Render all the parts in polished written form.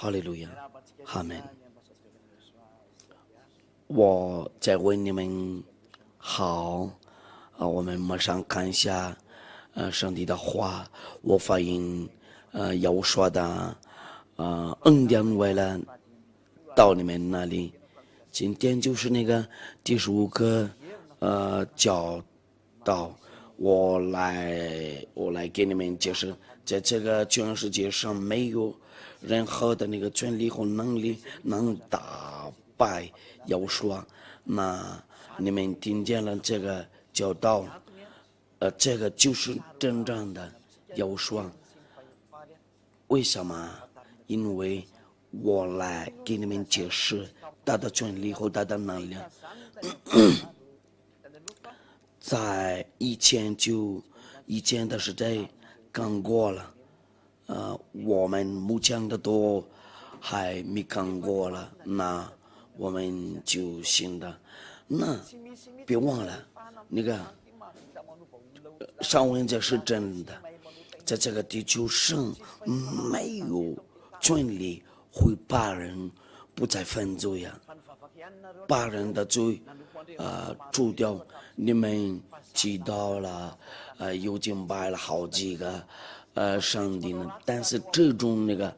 哈利路亚，阿门。我在为你们好我们马上看一下上帝的话。我发现要说的恩典为了到你们那里。今天就是那个第15个教导，我来给你们解释，在这个全世界上没有任何的那个权利和能力能打败要说。那你们听见了这个教导，这个就是真正的要说。为什么？因为我来给你们解释他的权利和他的能量。在以前的时代刚过了，我们目前的都还没看过了，那我们就行的。那别忘了，那个上文这是真的，在这个地球上没有权利会把人不再犯罪呀，把人的罪除掉。你们知道了，又敬拜了好几个上帝呢，但是这种那个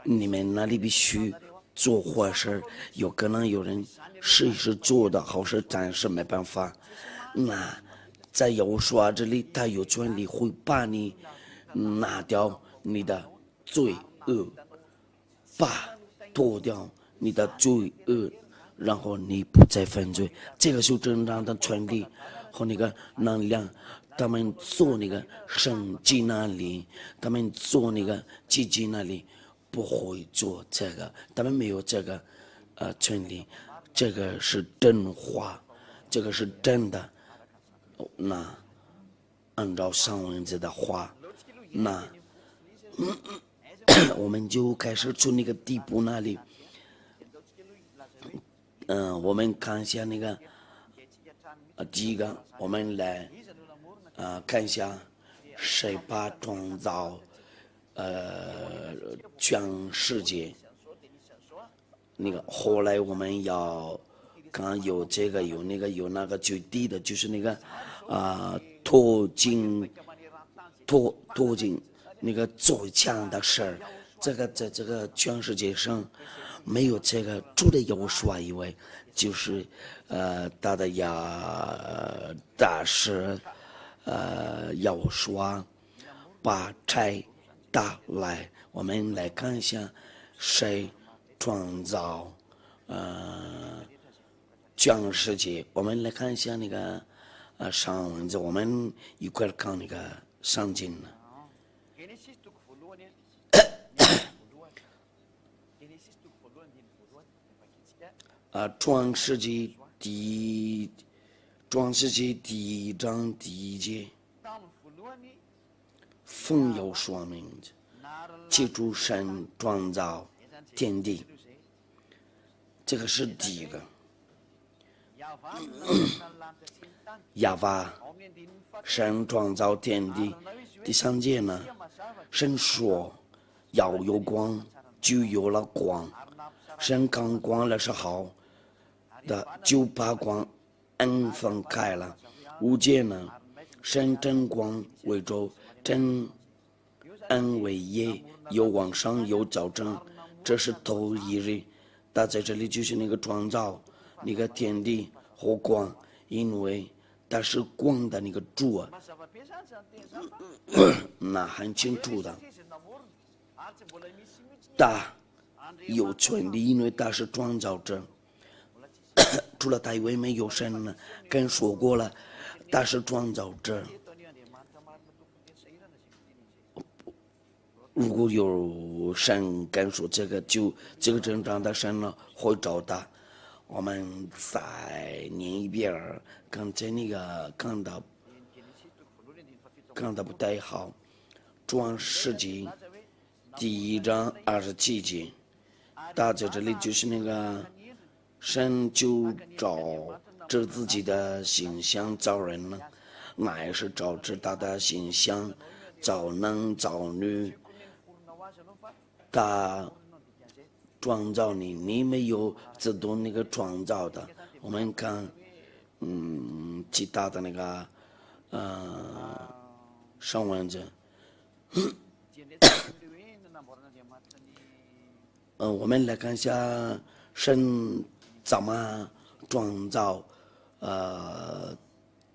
你们那里必须做坏事，有可能有人试一试做的好事，但是没办法。那在耶和华这里，他有权利会把你拿掉你的罪恶，脱掉你的罪恶，然后你不再犯罪。这个是正常的权利和那个能量。他们做那个圣经那里，他们做那个基金那里不会做这个，他们没有这个权利。这个是真话，这个是真的。那按照上文字的话，那我们就开始从那个地步那里，我们看一下那个第一个，我们来看一下谁把创造全世界。那个后来我们要刚有这个有那个有那个最低的，就是那个脱尽那个最强的事儿。这个在这个全世界上没有这个，除了耶和华以外，就是他的大师耶和华把拆打来。我们来看一下谁创造全世界。我们来看一下那个上文字，我们一块看那个圣经呢。创世纪第一章第1节，奉有说明，起初神创造天地，这个是第一个。亚法神创造天地。第3节呢，神说要有光，就有了光。神看光了是好的，就把光分开了。5节呢，神真光为周，真为夜，有晚上有早晨，这是头一日。他在这里就是那个创造那个天地和光，因为他是光的那个主啊，那很清楚的。他有权利，因为他是创造者。除了他以外没有神呢，跟说过了，他是创造者。如果有神跟说这个，就这个正常的神呢会找他。我们再念一遍，刚才那个看到不太好。创世纪第1章27节，他在这里就是那个神就照着自己的形象造人了，那也是照着他的形象造男造女。他创造你，你没有自动那个创造的。我们看，其他的那个，上文者，我们来看一下神怎么创造，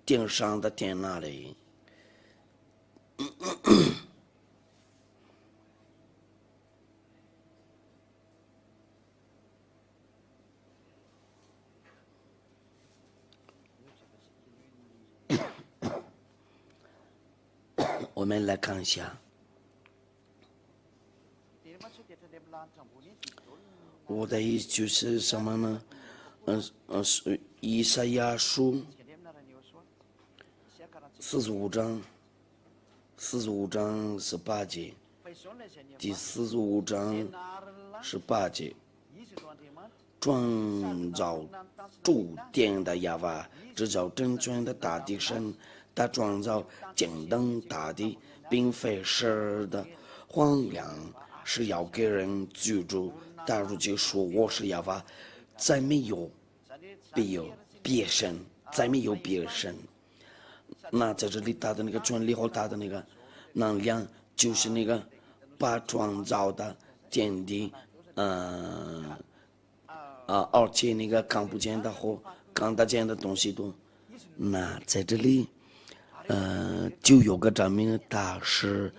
天上的天那里。我们来看一下，我的意思就是什么呢？是以赛亚书45章18节，第45章18节，创造诸天的亚娃，制造真正的大地神。他创造简单大地，并非是的荒凉，是要给人居住。他如今说我是亚娃，再没有别神，再没有别神。那在这里他的那个权利和他的那个能量，就是那个把创造的天地，而且那个看不见的和看得见的东西都，那在这里。就有个证明他是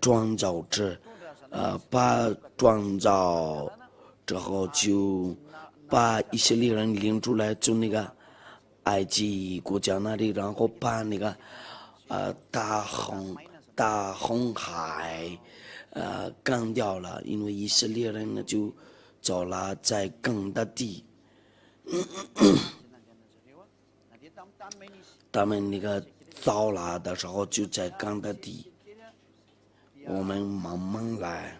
创造者，把创造之后就把以色列人领出来，从那个埃及国家那里，然后把那个大红海干掉了，因为以色列人呢就走了在耕的地，他们那个。造了的时候就在干的地，我们慢慢来，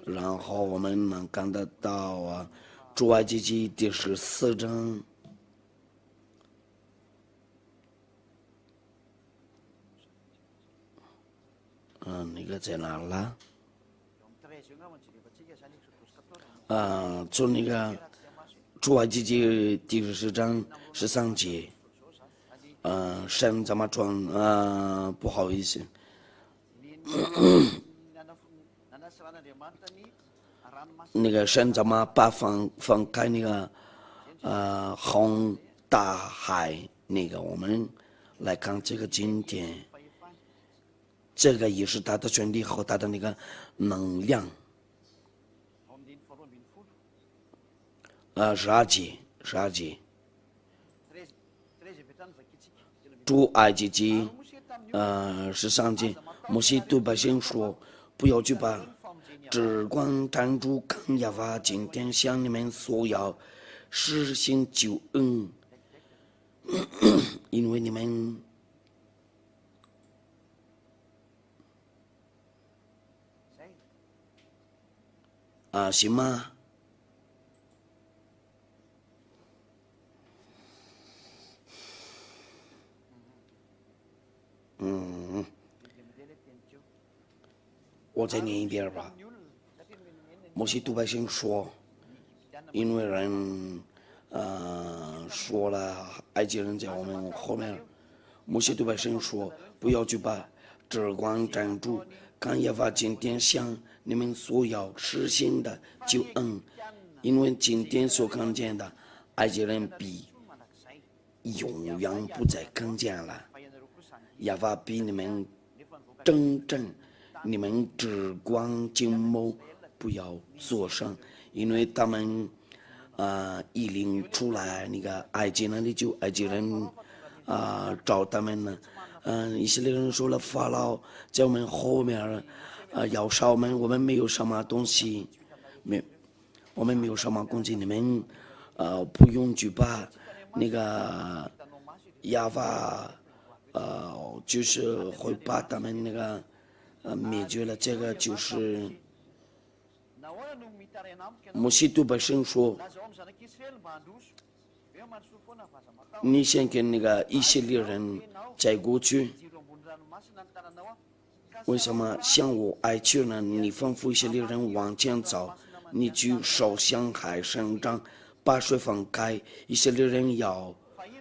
然后我们能看得到出埃及记第14章，那个在哪了？从那个出埃及记第14章13节。神怎么创？不好意思，那个神怎么把放开那个红大海？那个我们来看这个今天，这个也是他的权利和他的那个能量。12节。出埃及记13节，摩西对百姓说：“不要惧怕，只管站住，看亚娃今天向你们所要实行救恩，因为你们行吗？”我再念一遍吧。摩西对百姓说：“因为人说了，埃及人在我们后面。”摩西对百姓说：“不要惧怕，只管站住，看亚娃今天向你们所要实行的救恩，因为今天所看见的埃及人必永远不再看见了。亚娃比你们真正。”你们只管静默，不要作声，因为他们一领出来那个埃及那里就埃及人找他们呢，以色列人说了，法老在我们后面要杀我们没有什么东西，我们没有什么攻击，你们不用惧怕，那个亚娃就是会把他们那个。灭绝了，这个就是摩西对百姓说：“你先跟那个以色列人再过去，为什么向我哀求呢？你吩咐以色列人往前走，你就手向海伸张，把水分开。以色列人要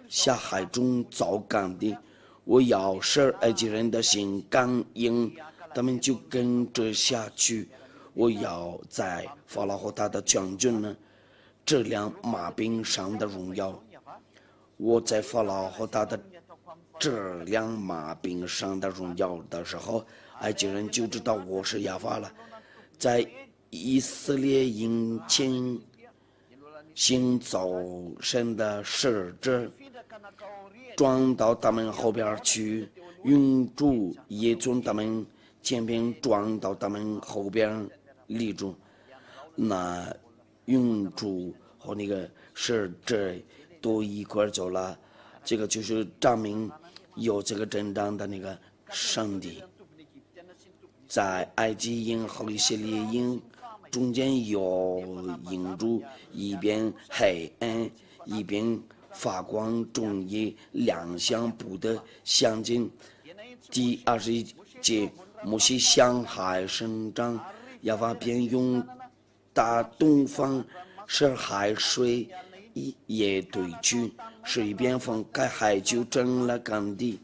下海中走干地，我要使埃及人的心刚硬，他们就跟着下去。我要在法老和他的全军呢，这辆马兵上的荣耀。我在法老和他的这辆马兵上的荣耀的时候，埃及人就知道我是亚法了。在以色列营前行走神的使者转到他们后边去，云柱也从他们前边转到他们后边立住。那云柱和那个使者都一块走了，这个就是证明有这个真正的那个上帝。在埃及营和以色列营中间有营柱，一边黑暗，一边发光，中夜两相不得相近。第21节，摩西向海伸张，亚法便用大东方使海水也退去，水边分开，海就成了干地。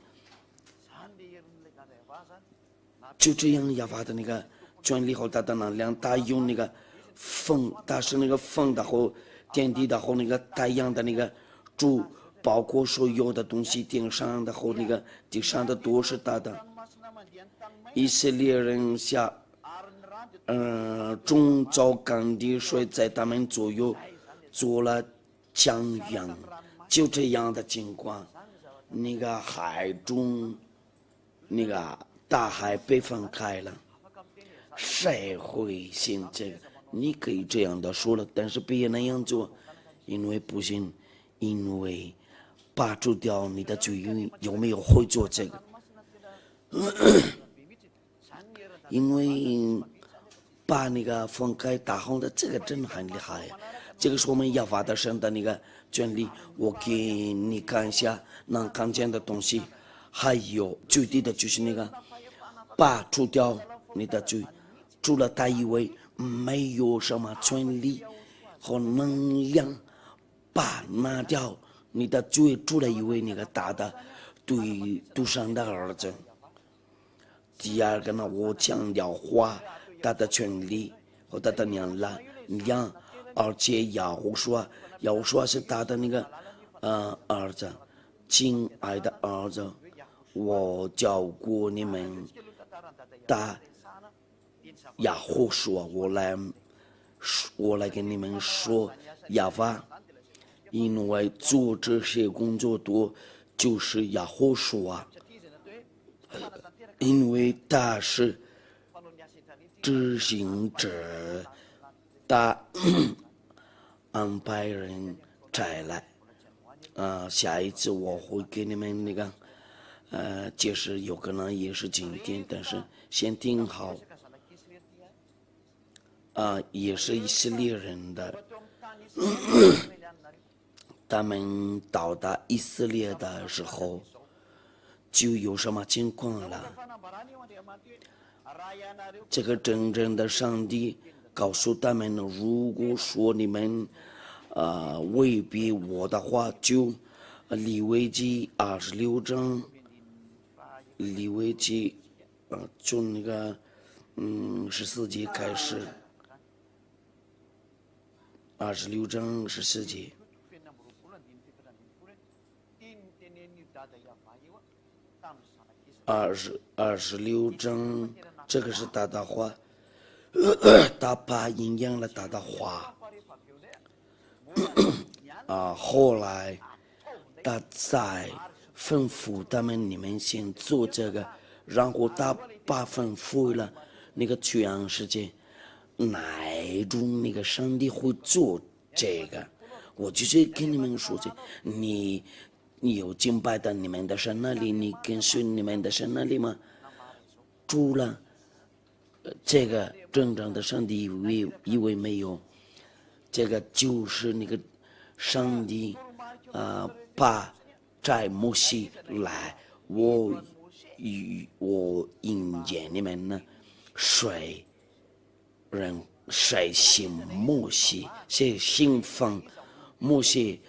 就这样，亚法的那个权力和他的能量，他用那个风，他是那个风的和天地的和那个太阳的那个主，包括所有的东西，天上的和那个地上的都是他的。以色列人下，中造干地水在他们左右做了墙垣，就这样的情况，那个海中，那个大海被分开了，谁会信这个？你可以这样的说了，但是别那样做，因为不信，因为拔除掉你的罪，有没有会做这个？因为把那个分开打红的，这个真的很厉害呀！这个是我们亚法的神的那个权利，我给你看一下能看见的东西，还有最低的就是那个。拔除掉你的罪，除了他以外没有什么权利和能量把拿掉你的罪，除了以为那个大的对独生的儿子。第二个呢，我强调花他的权利和他的娘，而且要说是他的那个儿子，亲爱的儿子，我教过你们。大亚胡说，我来跟你们说亚法，因为做这些工作多就是亚胡说啊，因为他是执行者，他安排人摘来，下一次我会给你们那个。解释有可能也是今天，但是先听好。也是以色列人的，他们到达以色列的时候，就有什么情况了？这个真正的上帝告诉他们，如果说你们违背我的话，就利未记26章。利未记，从那个14节开始，26章14节，26章，这个是他的话，他把引用了他的话，后来他在。吩咐他们，你们先做这个，然后他把吩咐了那个全世界，哪一种那个上帝会做这个？我就是跟你们说这，你有敬拜的你们的神那里，你跟随你们的神那里吗？除了这个真正的上帝以为没有，这个就是那个上帝把。在摩西来，我我引荐你们呢，谁信摩西，谁信奉摩西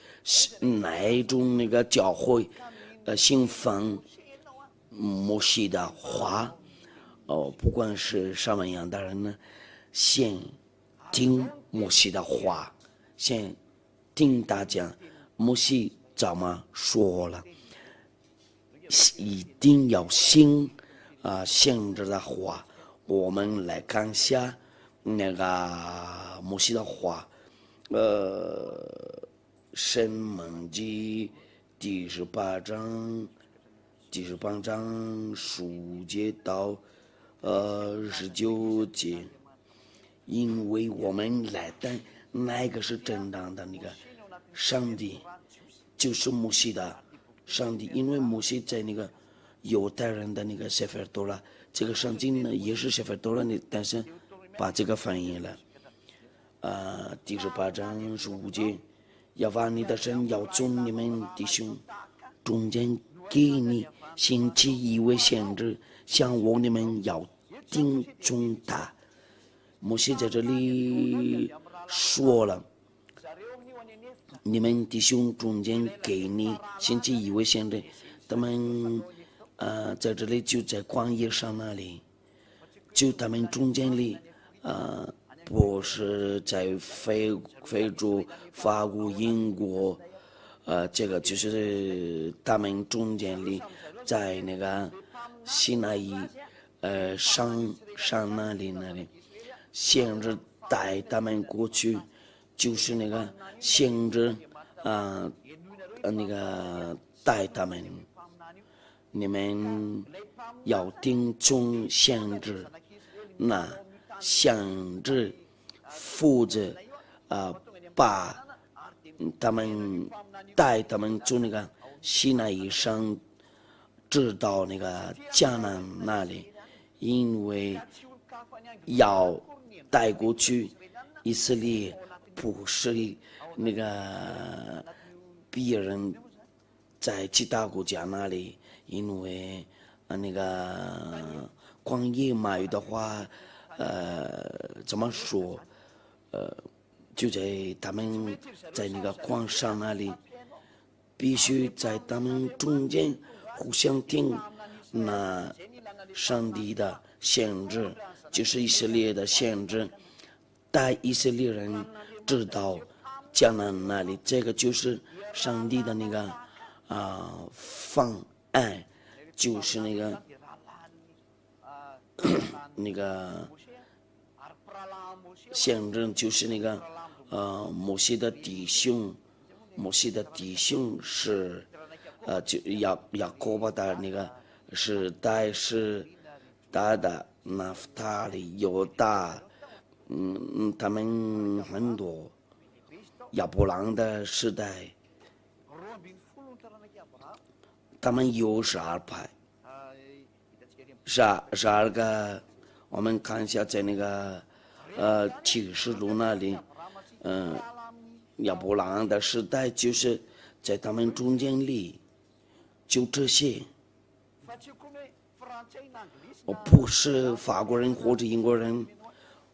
哪种那个教会，信奉摩西的话，不管是什么样的人呢，先听摩西的话，先听大家摩西怎么说了，一定要信信着的话。我们来看一下那个摩西的话，申命记第18章10节到19节，因为我们来等哪个是正当的那个上帝，就是摩西的上帝，因为摩西在那个犹太人的那个塞弗多拉，这个圣经呢也是塞弗多拉的，但是把这个翻译了。第18章15节，要把你的神要从你们弟兄中间给你兴起一位先知，像我你们要听从他。摩西在这里说了，你们弟兄中间给你兴起一位先知，他们在这里就在旷野上那里，就他们中间里不是在非洲、法国、英国，这个就是他们中间里，在那个西奈伊山那里，先知带他们过去，就是那个先知那个带他们，你们要听从先知，那先知负责把他们带他们从那个西奈以上直到那个迦南那里，因为要带过去以色列不是那个别人在其他国家那里，因为那个旷野马语的话，怎么说？就在他们在那个矿上那里，必须在他们中间互相听那上帝的先知，就是以色列的先知，带以色列人直到迦南那里，这个就是上帝的那个方案，就是那个那个先知，就是那个摩西的弟兄是就雅各伯的那个时代是大的拿弗他利犹大，他们很多亚伯兰的时代，他们有12派，12个，我们看一下在那个启示录那里，亚伯兰的时代就是在他们中间里，就这些。我不是法国人或者英国人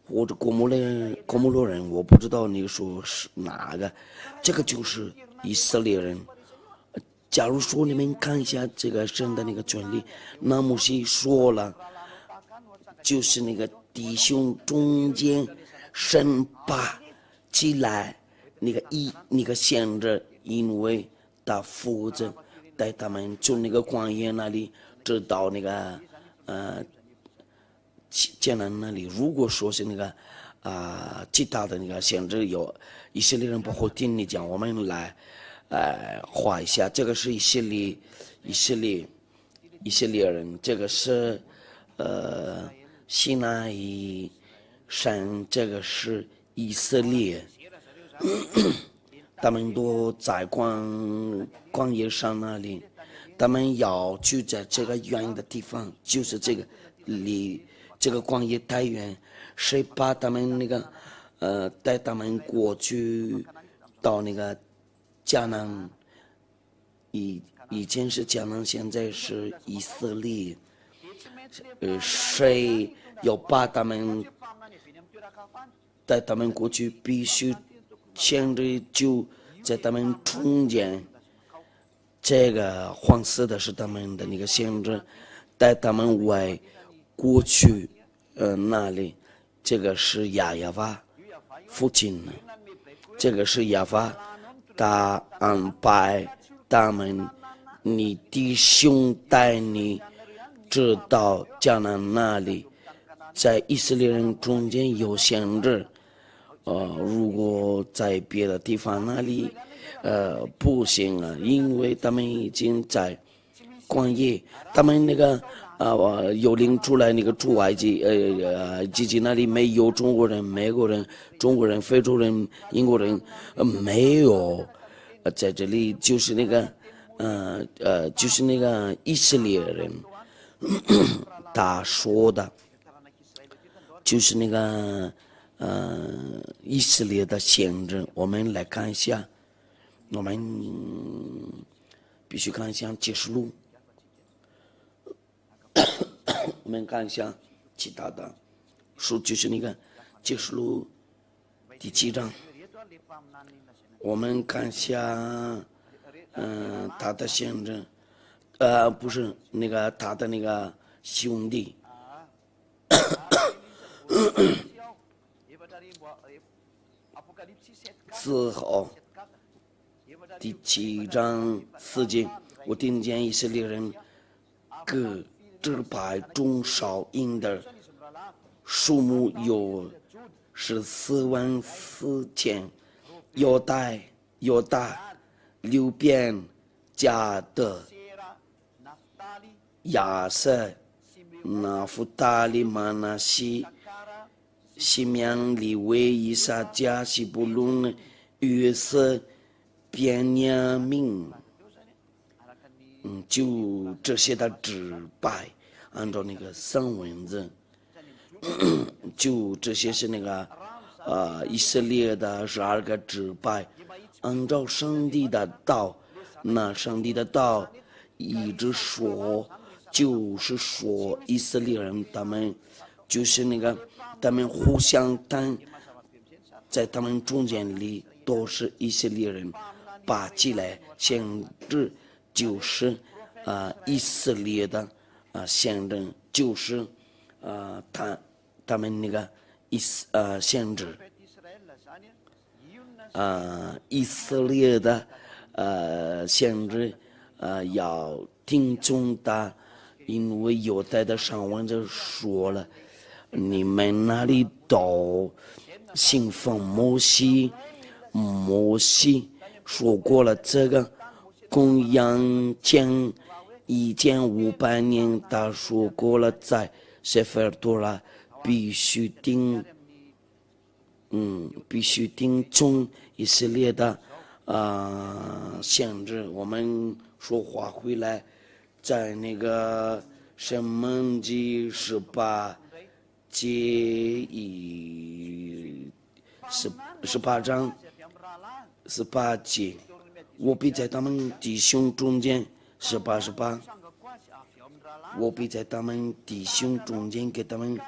或者哥莫洛人，我不知道你说是哪个，这个就是以色列人。假如说你们看一下这个神的那个权利，那摩西说了，就是那个弟兄中间神把起来那个先知，因为他负责带他们从那个旷野那里直到那个迦南那里。如果说是那个其他的那个先知有以色列人不会听你讲，我们来画一下，这个是以色列人，这个是西奈以山，这个是以色列，他们都在旷野上那里，他们要住在这个远的地方，就是这个离这个旷野太远，谁把他们那个带他们过去到那个迦南以前是迦南，现在是以色列。谁要把他们带他们过去，必须先知就在他们中间。这个黄色的是他们的那个先知，带他们往过去，那里，这个是亚亚娃父亲呢，这个是亚娃，他安排他们，你弟兄带你直到迦南那里，在以色列人中间有先知，如果在别的地方那里，不行啊，因为他们已经在旷野，他们那个有领出来那个出埃及，自己那里没有中国人、美国人、中国人、非洲人、英国人，没有，在这里就是那个，就是那个以色列人，他说的，就是那个以色列的先知，我们来看一下。我们必须看一下启示录，我们看一下其他的书，就是那个启示录第7章，我们看一下，他的先知，不是那个他的那个兄弟，4号。第7章4节，我听见以色列人各支派中少赢的数目有144000，犹大、流便、迦得、亚瑟、拿弗他利、玛拿西、西缅、利未、以撒迦、西布伦、约瑟、便雅悯，就这些的支派，按照那个三文字，就这些是那个以色列的12个支派，按照上帝的道，那上帝的道一直说，就是说以色列人他们就是那个他们互相谈，在他们中间里都是以色列人。把起来先知就是以色列的先知，就是他们那个先知以色列的先知要听从他，因为犹太的上文就说了，你们那里都信奉摩西说过了，这个公羊前1500年，他说过了，在塞菲尔多拉必须听从以色列的限制。我们说话回来，在那个申命记18章18节，我必在他们弟兄中间18，我必在他们弟兄中间给他们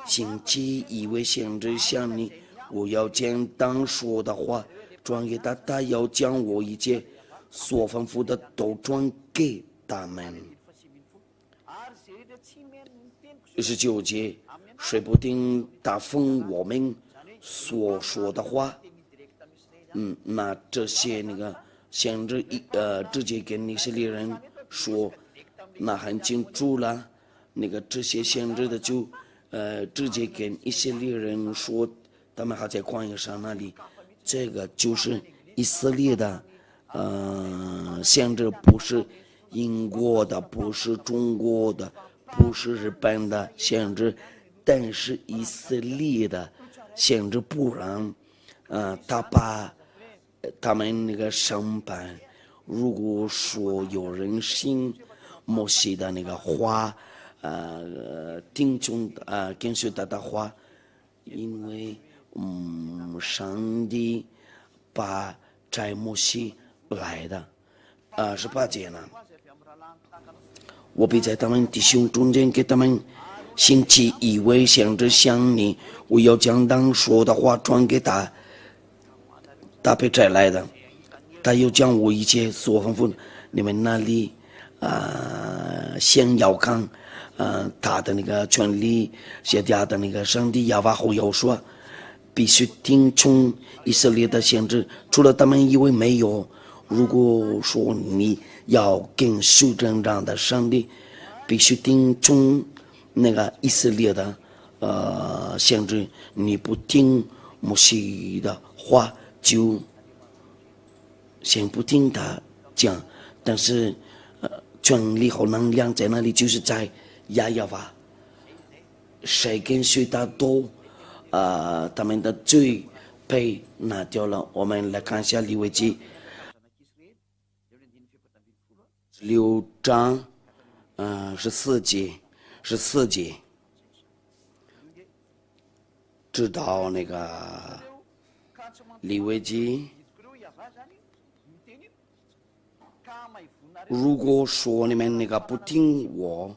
兴起一位先知像你，我要将当说的话转给他，他要将我一切所吩咐的都转给他们。19节，谁不听他奉我们所说的话，那这些那个先知直接跟以色列人说，那很清楚了。那个这些先知的就直接跟以色列人说，他们还在旷野上那里，这个就是以色列的先知，不是英国的，不是中国的，不是日本的先知，但是以色列的先知，不然他把他们那个审判，如果说有人信摩西的那个话，听从跟随他的话，因为上帝把在摩西来的，18节呢，我必在他们弟兄中间给他们兴起一位先知像你，我要将当说的话传给他，他被摘来的，他又将我一切所吩咐你们那里先要看他的那个权利写下的那个上帝亚巴后要说，必须听从以色列的先知，除了他们以为没有。如果说你要跟修正长的上帝，必须听从那个以色列的先知，你不听摩西的话，就先不听他讲。但是权力和能量在那里，就是在亚亚瓦，谁跟谁的多，他们的罪被拿掉了。我们来看一下利未记6章14节，知道那个利未记。如果说你们那个不听我，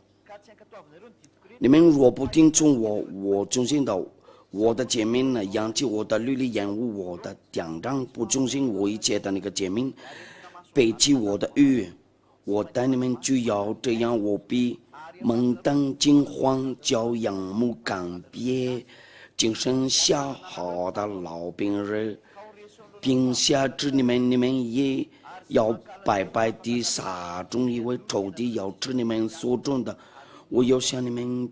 你们若不听从我，我忠心的我的诫命呢，扬弃我的律例，厌恶我的典章，不忠心我一切的那个诫命，背弃我的约，我待你们就要这样，我必蒙当惊慌，叫仰慕干瘪，精神下好的老病人，并下至你们也要白白地撒种，因为仇敌要吃你们所种的。我要向你们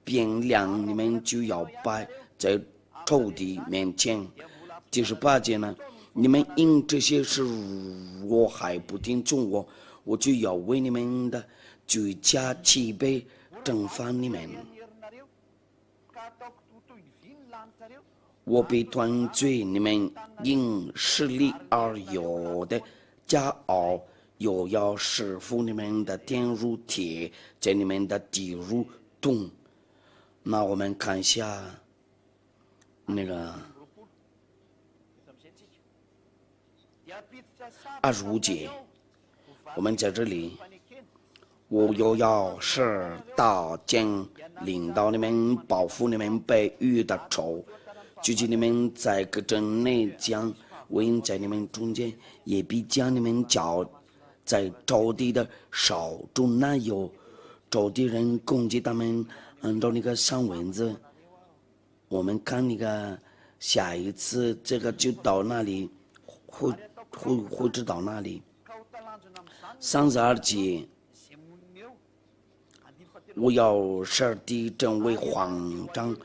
变亮，你们就要摆在仇敌面前。第18节呢，你们因这些事若还不听从我，我就要为你们的罪加7倍惩罚你们。我必断罪你们因势力而有的骄傲，又要使服你们的天如铁，在你们的地如铜。那我们看一下那个25节，我们在这里，我又要使刀剑领导你们，报复你们被遇的仇，究竟你们在各城内将围在你们中间，也必将你们交在仇敌的手中。那有仇敌人攻击他们，按照那个上文字，我们看那个下一次这个就到那里，会知道那里。32节，我要使地震为慌张，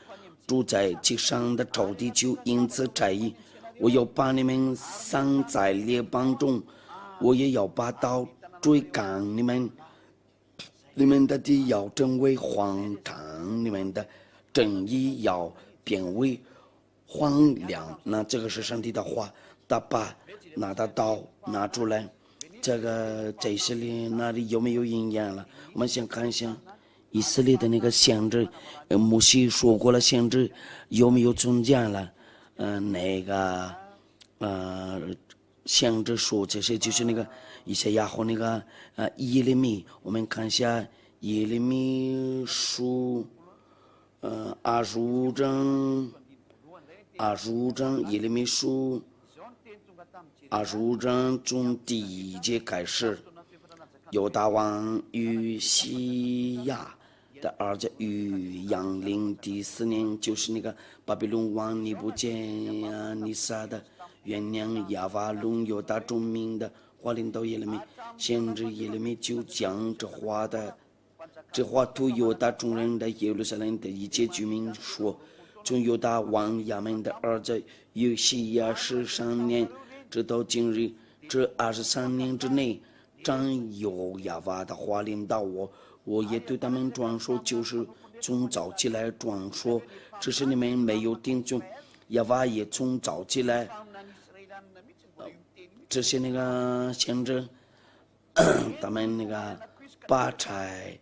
住在其上的仇敌就因此在意。我要把你们散在列邦中，我也要把刀追赶你们，你们的地要成为荒场，你们的正义要变为荒凉。那这个是上帝的话，他把拿的刀拿出来，这个在以色列那里有没有应验了？我们先看一下以色列的那个先知，摩西说过了，先知有没有中间了？那个先知说这些就是那个以赛亚和那个耶利米。我们看一下耶利米书25章耶利米书25章从第1节开始，犹大王与西亚的儿子与杨陵第4年，就是那个巴比伦王尼布甲尼撒的元娘亚法龙犹大众民的话领导耶利米，先知耶利米就将这话对犹大众人的耶路撒冷的一切居民说：从犹大王亚门的儿子约西亚13年直到今日，这23年之内，张有亚法的话领导我也对他们传说，就是从早起来传说，只是你们没有听从。亚法也从早起来，这些那个先知，他们那个把柴，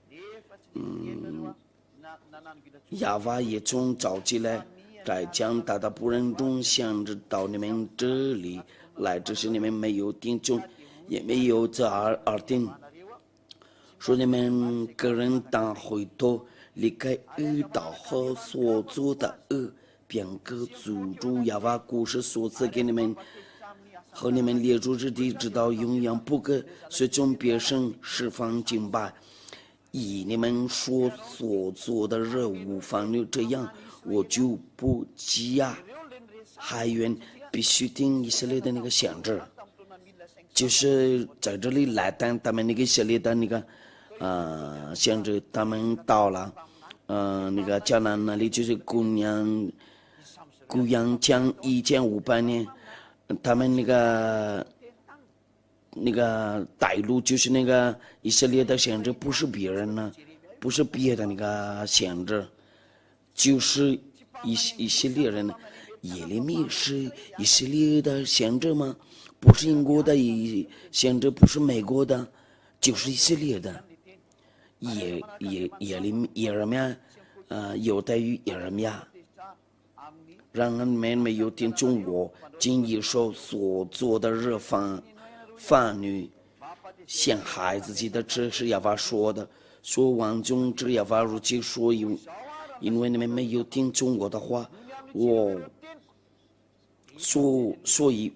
亚法也从早起来，在将他的仆人中先知到你们这里来，只是你们没有听从，也没有这耳听。说你们个人当回头，离开恶道和所做的恶，便可诅咒亚瓦故事所赐给你们和你们列祖之地，直到永远不可随从别神释放敬拜。以你们所做的任务方面这样，我就不加还愿必须听以色列的那个限制，就是在这里来当他们那个以色列的那个限制，他们到了那个迦南那里，就是公羊将1500年，他们那个带路就是那个以色列的限制，不是别人呢，不是别的那个限制，就是以色列人呢。耶利米是以色列的限制吗？不是英国的限制，不是美国的，就是以色列的。耶利米有待于耶利米，让人们没有听中国经一手所做的日妇女陷害自己的，这是亚法说的。说王中这亚法如其说，因为你们没有听中国的话，所以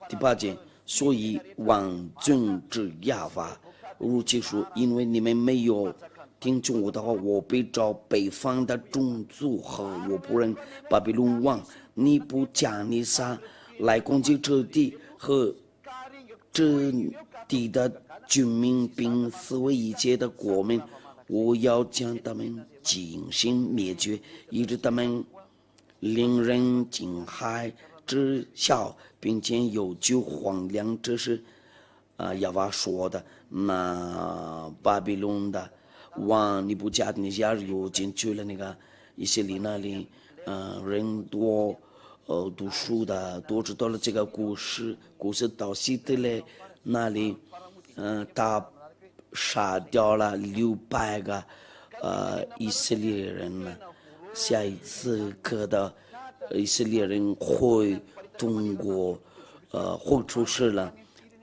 第8节，所以王中之亚法如其说，因为你们没有听中国的话，我被召北方的种族和我仆人巴比伦王尼布甲尼撒来攻击这地和这地的居民，并四围一切的国民，我要将他们进行灭绝，以致他们令人惊骇知晓，并且有就荒凉。这是亚娃说的。那巴比伦的王尼布甲尼撒又进去了那个以色列那里，人多读书的都知道了这个故事到希特勒那里，他杀掉了600个以色列人呢。下一次课的以色列人会通过会出事了，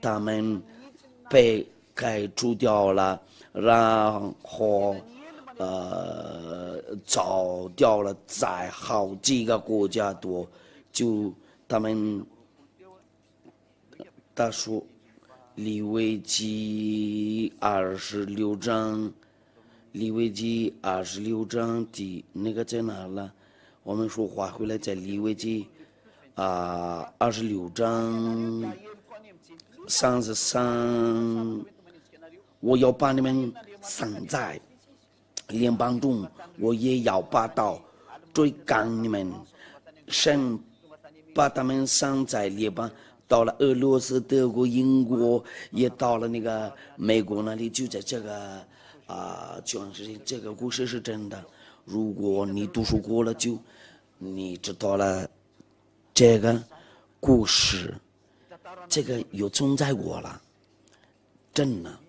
他们被开除掉了，然后找掉了在好几个国家多，就他们他说利未记26章，利未记26章的那个在哪了？我们说话回来在利未记26章33，我要把你们散在联邦中，我也要把刀追赶你们。神把他们散在联邦，到了俄罗斯、德国、英国，也到了那个美国那里，就在这个就是这个故事是真的。如果你读书过了，就你知道了这个故事，这个有存在过了，真的。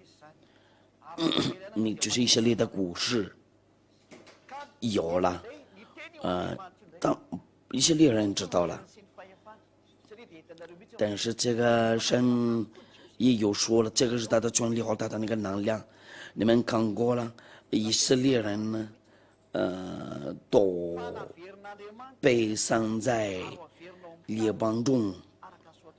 你就是以色列的故事有了，当以色列人知道了，但是这个神也有说了，这个是他的权利和他的那个能量。你们看过了，以色列人呢，都被散在列邦中，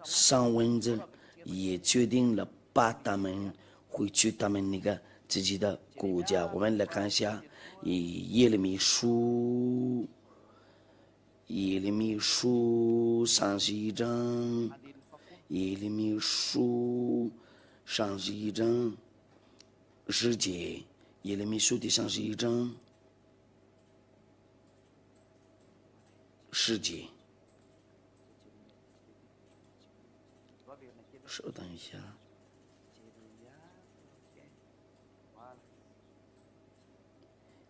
上文字也决定了把他们回去他们那个自己的国家。我们来看一下耶利米书31章，耶利米书31章10节，耶利米书第31章10节。稍等一下。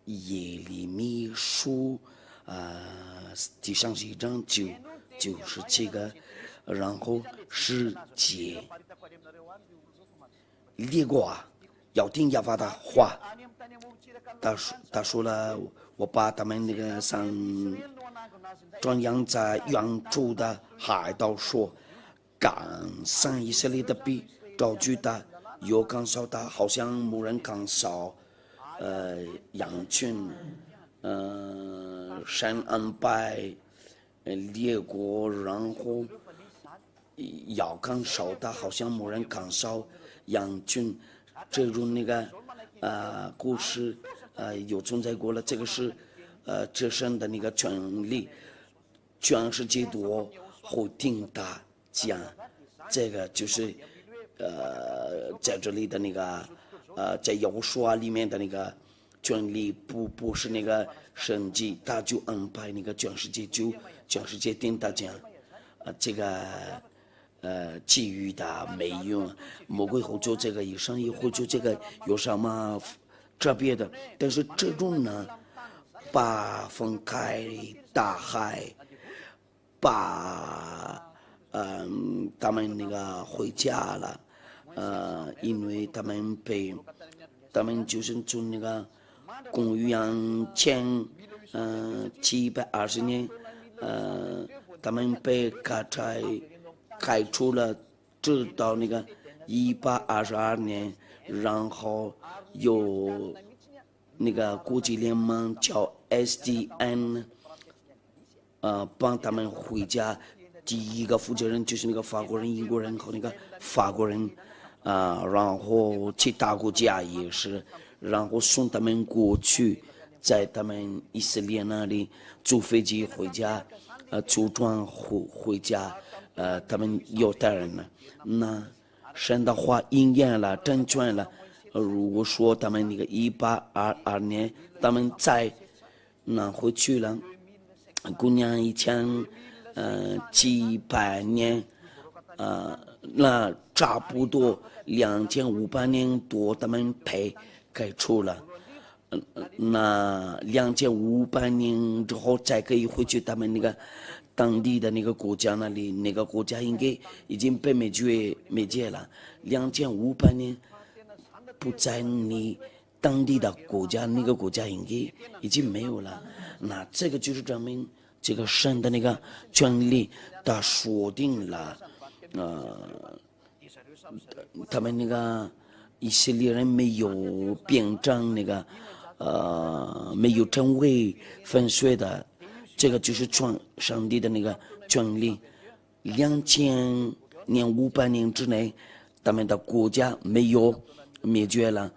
耶利米书第31章就是这个，然后10节，列国要听亚法的话。他说了，我把他们那个转扬在远处的海岛说，赶上以色列的笔，招聚的油刚烧大，好像牧人刚烧羊群，神安排列国，然后药刚烧大，好像牧人刚烧羊群，这种那个故事有存在过了，这个是这神的那个权利，全世界多会听他讲，这个就是在这里的那个在耶和华里面的那个权利不是那个神迹，他就安排那个全世界听他讲，这个其余的没用，魔鬼会做这个，以上也会做这个，有什么特别的？但是这种呢，把分开大海，把他们那个回家了，因为他们就是从那个公元前720年，他们被开除了，直到那个1822年，然后有那个国际联盟叫 SDN，帮他们回家。第一个负责人就是那个法国人、英国人和那个法国人，然后其他国家也是，然后送他们过去，在他们以色列那里坐飞机回家，坐船回家，他们犹太人呢，那神的话应验了，成全了。如果说他们那个1822年，他们再拿回去了，姑娘1700年，那差不多2500年多，他们被开除了。那2500年之后再可以回去他们那个当地的那个国家那里，那个国家应该已经被灭绝了。2500年不在你当地的国家，那个国家应该已经没有了。那这个就是证明这个神的那个权利，他说定了，他们那个以色列人没有变成那个没有成为粉碎的，这个就是上帝的那个权利。2000年500年之内，他们的国家没有灭绝了，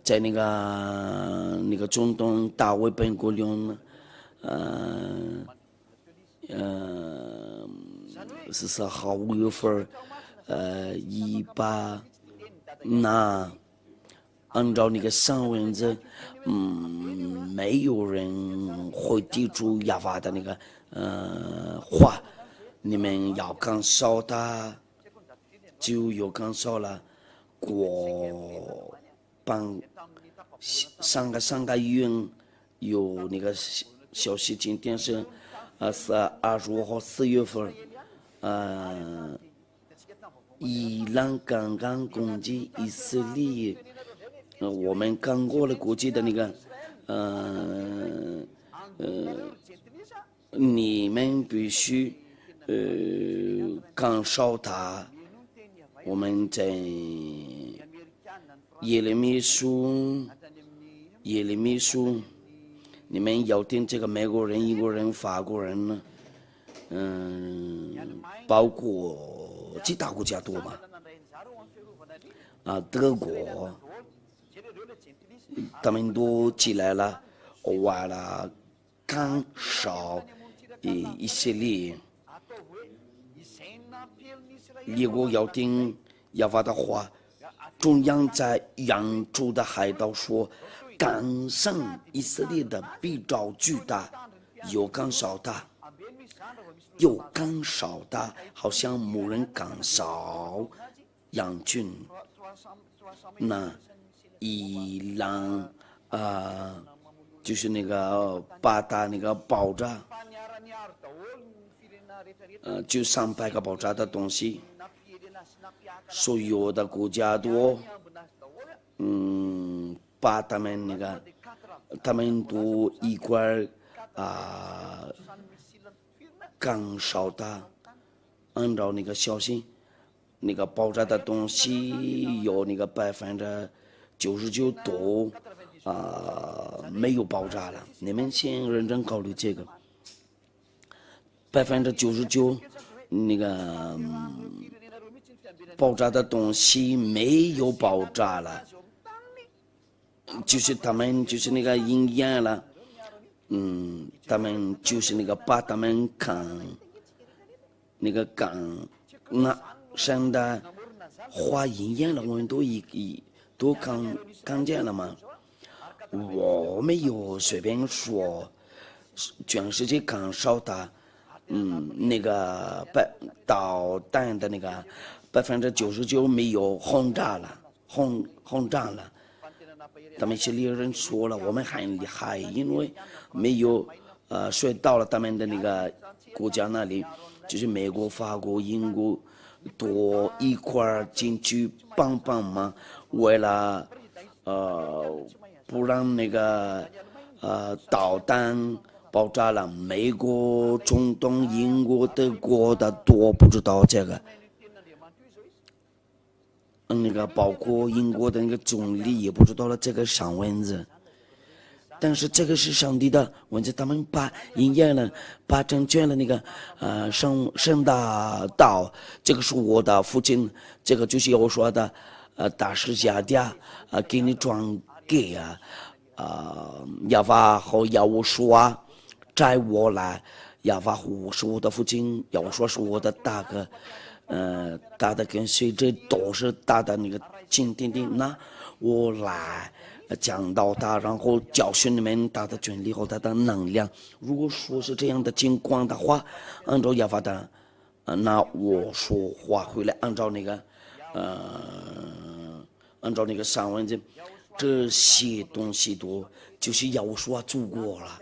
在那个总统大卫本国用14号5月份那按照那个上文字，没有人会抵触亚法的那个话，你们要刚烧它，就有刚烧了，过上个月有那个消息，今天是25号4月份，伊朗刚刚攻击以色列，我们刚过了国际的那个，你们必须刚烧它。我们在耶利米书，你们要听这个美国人、英国人、法国人呢，包括其他国家多嘛，德国，他们都起来了，为了干烧以色列。如果要听亚法的话，中央在扬州的海岛说，干上以色列的比较巨大，有干烧大，好像没人干烧羊群。那伊朗就是那个巴达那个爆炸，就300个爆炸的东西，所有的国家都把他们都一块刚烧的，按照那个消息，那个爆炸的东西有那个99%多没有爆炸了。你们先认真考虑这个，99%那个爆炸的东西没有爆炸了，就是他们就是那个营养了，他们就是那个把他们那生的花营养了，我们都看见了吗？我没有随便说，全世界看少的，那个导弹的那个99%没有轰炸了。他们以色列人说了，我们还因为没有水到了他们的那个国家那里，就是美国、法国、英国多一块进去帮忙，为了不让那个导弹爆炸了。美国、中东、英国、德国的都不知道这个。那个包括英国的那个总理也不知道了这个上蚊子，但是这个是上帝的蚊子，他们把营养了，把成全了那个圣大道，这个是我的父亲，这个就是我说的大师家的给你转给亚法和亚乌说摘我来，亚法是我的父亲，亚乌说是我的大哥。大的跟随者都是大的那个金钉钉，那我来讲到他，然后教训你们他的权利和他的能量。如果说是这样的情况的话，按照亚法的，那我说话回来按照那个上文字，这些东西都就是要说做过了，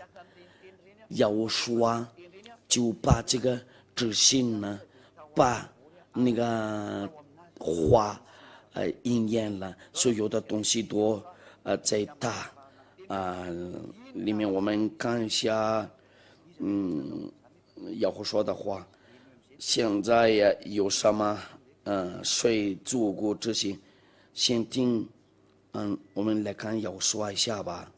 要说就把这个执行呢，把那个花应验了，所有的东西都在大里面。我们看一下要说的话，现在有什么谁做过这些？先听我们来看要说一下吧。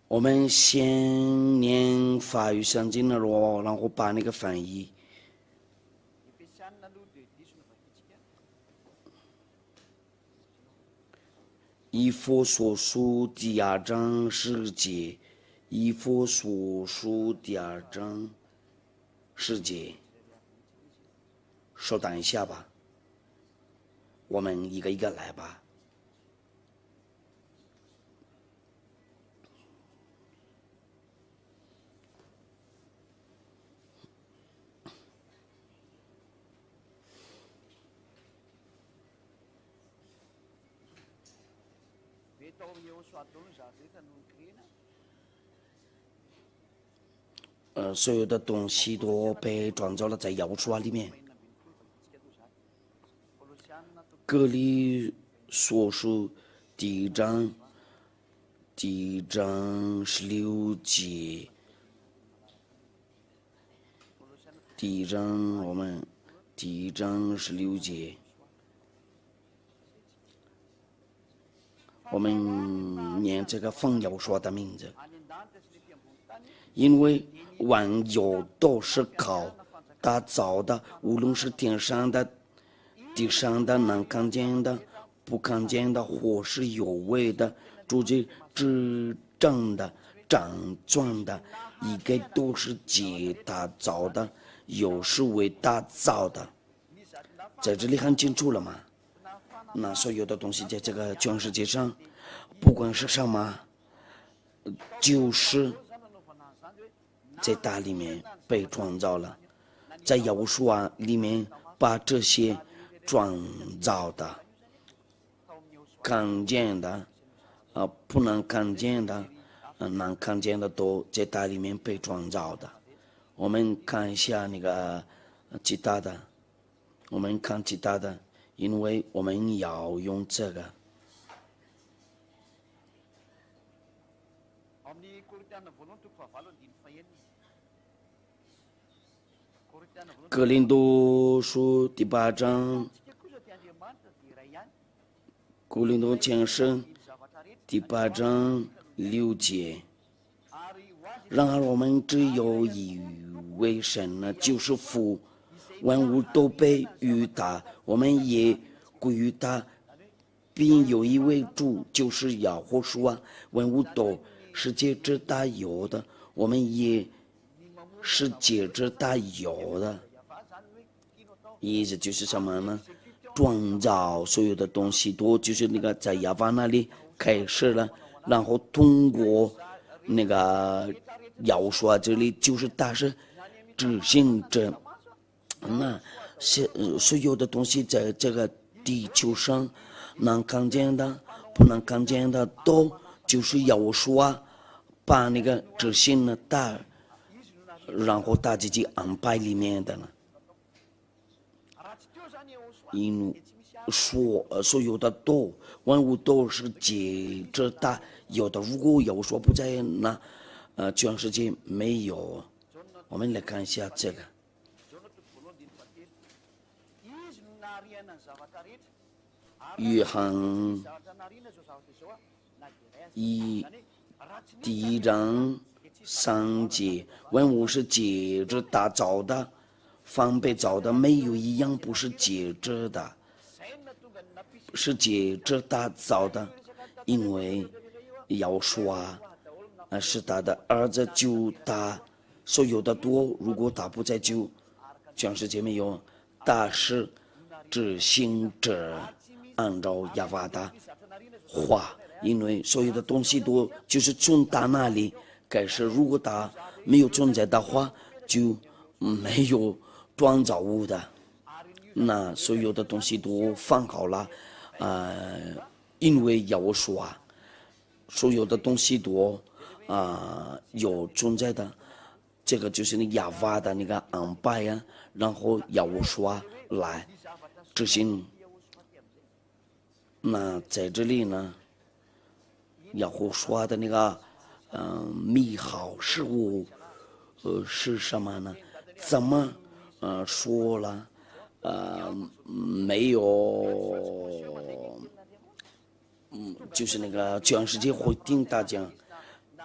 我们先念法语圣经的咯，然后把那个翻译。以弗所书第2章10节，以弗所书第2章10节，稍等一下吧，我们一个一个来吧。所有的东西都被创造了在摇书里面。格里所书第1章16节，第1章16节，我们念这个奉摇说的名字，因为万有都是靠他造的，无论是天上的、地上的、能看见的、不看见的，或是有为的、主旨执政的、掌权的，一个都是借他造的，有是为他造的。在这里很清楚了吗？那所有的东西在这个全世界上，不管是什么，就是在大里面被创造了，在摇书里面把这些创造的。看见的，不能看见的，能看见的都在大里面被创造的。我们看一下那个其他的，我们看其他的，因为我们要用这个。哥林多书第8章，哥林多前书第8章6节。然而我们只有一位神呢，就是父，万物都被于他，我们也归于他，并有一位主，就是耶和华说，万物都是借着他有的，我们也是借着他有的。意思就是什么呢？创造所有的东西都就是那个在亚法那里开始了，然后通过那个要说这里就是他是执行者，那所有的东西在这个地球上能看见的不能看见的都就是要说把那个执行了他，然后他自己安排里面的了。因说所有的都万物都是借着他有的，如果有说不在那全世界没有。我们来看一下这个约翰第1章3节，万物是借着他造的，凡被造的没有一样不是借着的，是借着他造的，因为要说是他的儿子救他所有的多，如果他不再救，全世界没有。他是执行者，按照亚法的话，因为所有的东西都就是从他那里开始，如果他没有存在的话，就没有创造物的。那所有的东西都放好了，因为要说所有的东西都有存在的，这个就是那亚法的那个安排呀，然后要说来执行。那在这里呢，要说的那个美好事物是什么呢？怎么说了？没有，就是那个全世界会听他讲，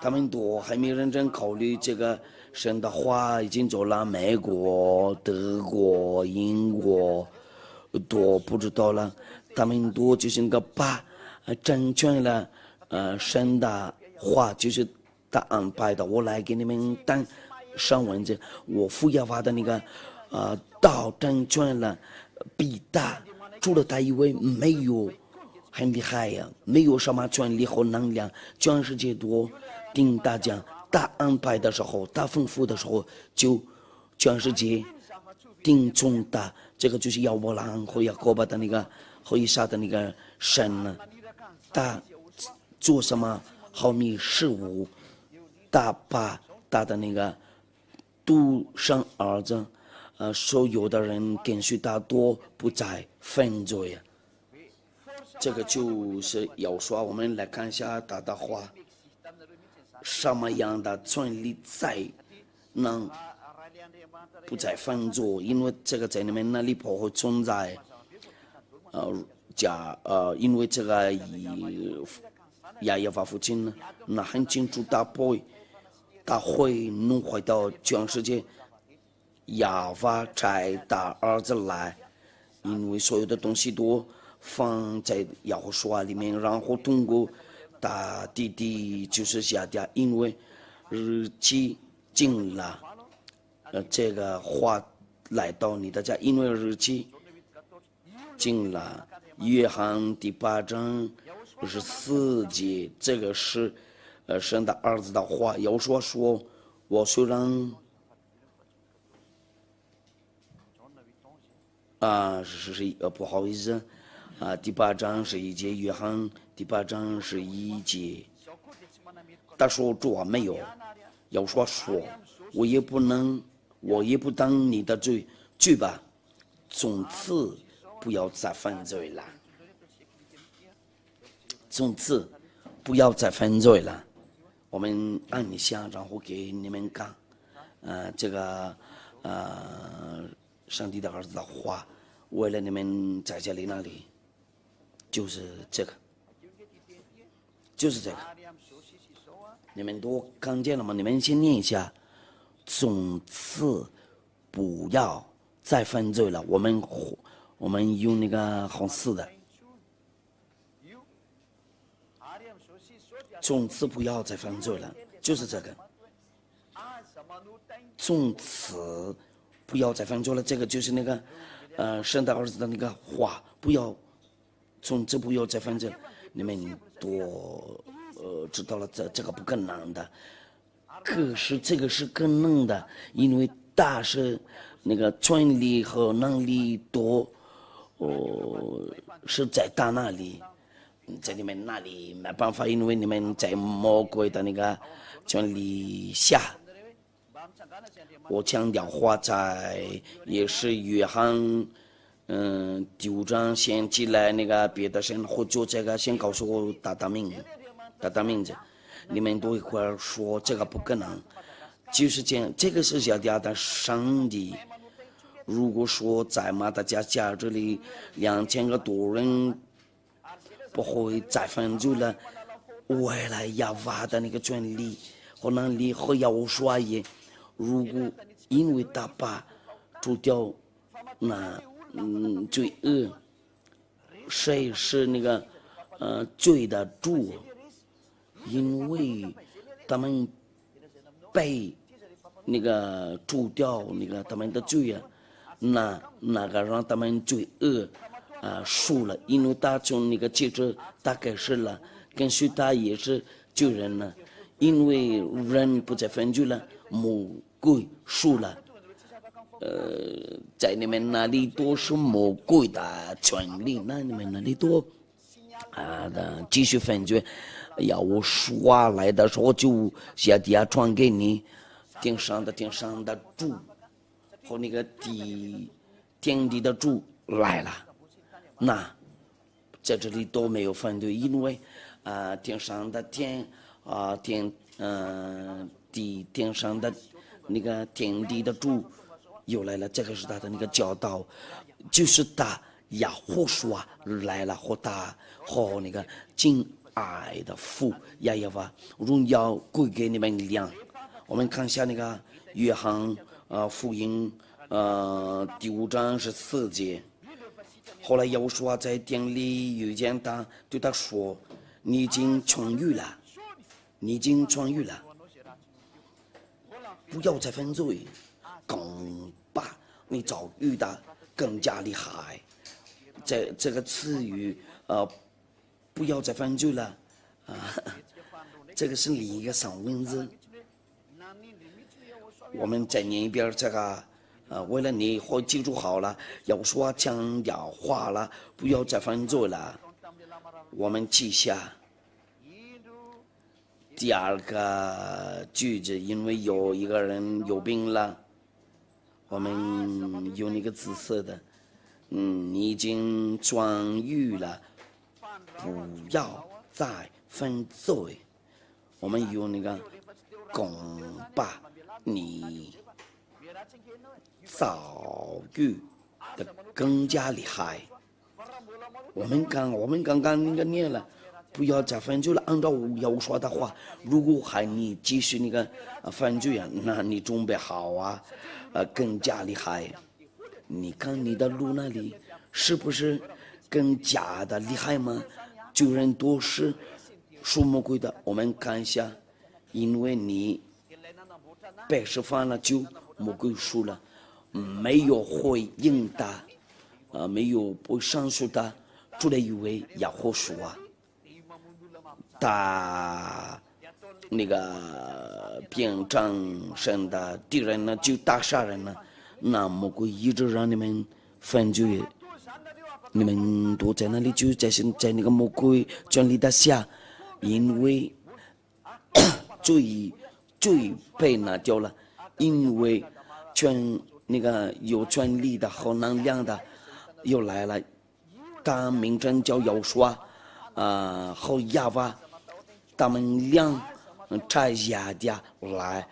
他们都还没认真考虑这个神的话，已经走了美国、德国、英国都不知道了，他们都就是那个把成全了神的话，就是他安排的。我来给你们当上文字，我附亚法的那个道成全了，比他除了他以外没有很厉害呀，没有什么权力和能量，全世界都听他讲，他安排的时候，他吩咐的时候，就全世界听从他。这个就是亚伯拉罕和雅各伯的那个和以撒的那个神呢，他做什么好米事物，他把他的那个独生儿子，所有的人跟随他都不再犯罪。这个就是要说，我们来看一下他的话，什么样的权利才能不再犯罪？因为这个在你们那里不会存在。因为这个亚耶法父亲呢，那很清楚他会弄坏到全世界。亚法差他儿子来，因为所有的东西都放在亚和说里面，然后通过他弟弟就是下掉，因为日期近了，这个话来到你的家，因为日期近了。约翰第8章24节，这个是神的儿子的话。有说我虽然不好意思，第8章11节，约翰第8章11节，他说主啊没有，要说我也不当你的罪吧，从此不要再犯罪了，从此不要再犯罪了。我们按一下，然后给你们看，这个上帝的儿子的话，为了你们在这里那里，就是这个，你们都看见了吗？你们先念一下，从此不要再犯罪了。我们用那个红色的，从此不要再犯罪了，就是这个。从此不要再犯罪了，这个就是那个神的儿子的那个话，从此不要再犯罪。你们都知道了，这个不可能的。可是这个是可能的，因为大是那个权力和能力都是在他那里，在你们那里没办法，因为你们在魔鬼的那个权力下。我强调话也是约翰第5章先起来那个别的神或者这个先告诉我他的名字，你们都一块儿说这个不可能，就是这样，这个是小家的上帝。如果说在马达加斯加这里2000个多人不会再犯罪了，为了亚娃的那个权利和能力和要说也，如果因为他把除掉那罪恶，谁是那个罪的主？因为他们被那个除掉那个他们的罪啊，那个让他们罪恶输了，因为他从那个接着他开始了，跟随他也是罪人了，因为人不再犯罪了，魔鬼输了。在你们那里都是魔鬼的权利，那你们那里都继续犯罪。要我说来的时候，就下地下传给你，天上的主和那个天地的主来了，那在这里都没有反对，因为天上的天上的那个天地的主又来了，这个是他的那个教导，就是他亚胡说来了，和那个敬爱的父亚耶娃，荣耀归给你们俩。我们看一下那个约翰福音第5章14节。后来耶稣说在店里遇见他，对他说：“你已经痊愈了，不要再犯罪，更把你遭遇的更加厉害。”这个词语不要再犯罪了这个是另一个上文字。我们再念一遍这个为了你会记住好了，要说强调话了，不要再犯罪了。我们记下第2个句子，因为有一个人有病了，我们用那个紫色的，你已经痊愈了，不要再犯罪。我们用那个更把你遭遇的更加厉害。我们刚刚那个念了，不要再犯罪了。按照要说的话，如果还你继续那个犯罪啊，那你准备好啊，更加厉害。你看你的路那里是不是更加的厉害吗？救人都是属魔鬼的。我们看一下，因为你白事犯了就魔鬼输了，没有回应的没有不上诉的，除了一位亚胡书他那个变成神的敌人呢，就大杀人了。那魔鬼一直让你们犯罪，你们都在那里就在那个魔鬼权力的下，因为罪被拿掉了，因为那个有权力的好能量的又来了，他名称叫耶和华和亚娃，他们俩差亚家来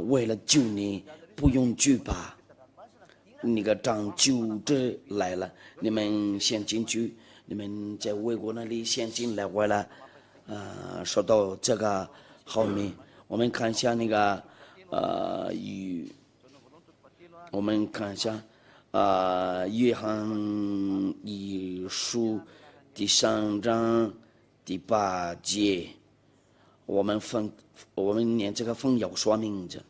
为了救你不用惧怕，那个长救者来了，你们先进去，你们在外国那里先进来回来，说到这个后面，我们看一下那个我们看一下约翰一书第3章第8节，我们念这个奉耶和华名字，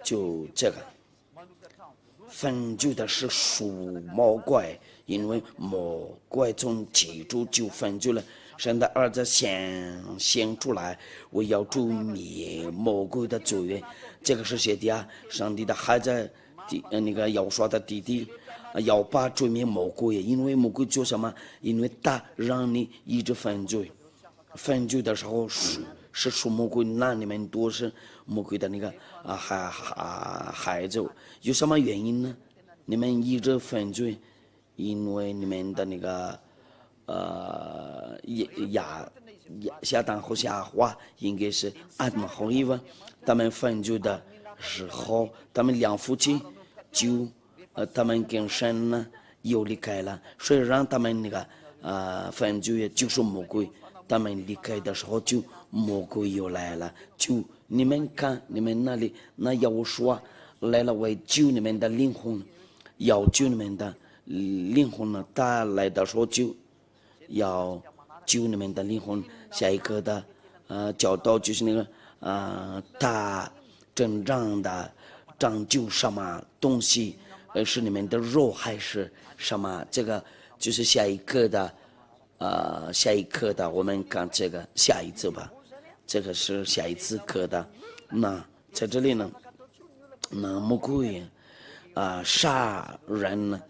就这个分就的是属魔怪，因为魔怪从起初就分就了。神的儿子显出来，我要诛灭魔鬼的罪孽。这个是写的上帝的孩子那个要说的弟弟要把追灭魔鬼，因为魔鬼做什么？因为他让你一直犯罪，犯罪的时候是属魔鬼，那你们都是魔鬼的那个孩子。有什么原因呢？你们一直犯罪，因为你们的那个夏当和夏娃应该是阿当和伊娃，他们犯罪的时候，他们两夫妻就他们跟神呢又离开了，所以让他们那个犯罪就是魔鬼，他们离开的时候就魔鬼又来了，就你们看你们那里那耶和华来了为救你们的灵魂，要救你们的灵魂呢，他来的时候就要救你们的灵魂。下一个的教导就是那个他真正的拯救什么东西，是你们的肉还是什么？这个就是下一课的我们看这个下一次吧，这个是下一次课的。那在这里呢，那魔鬼杀人呢，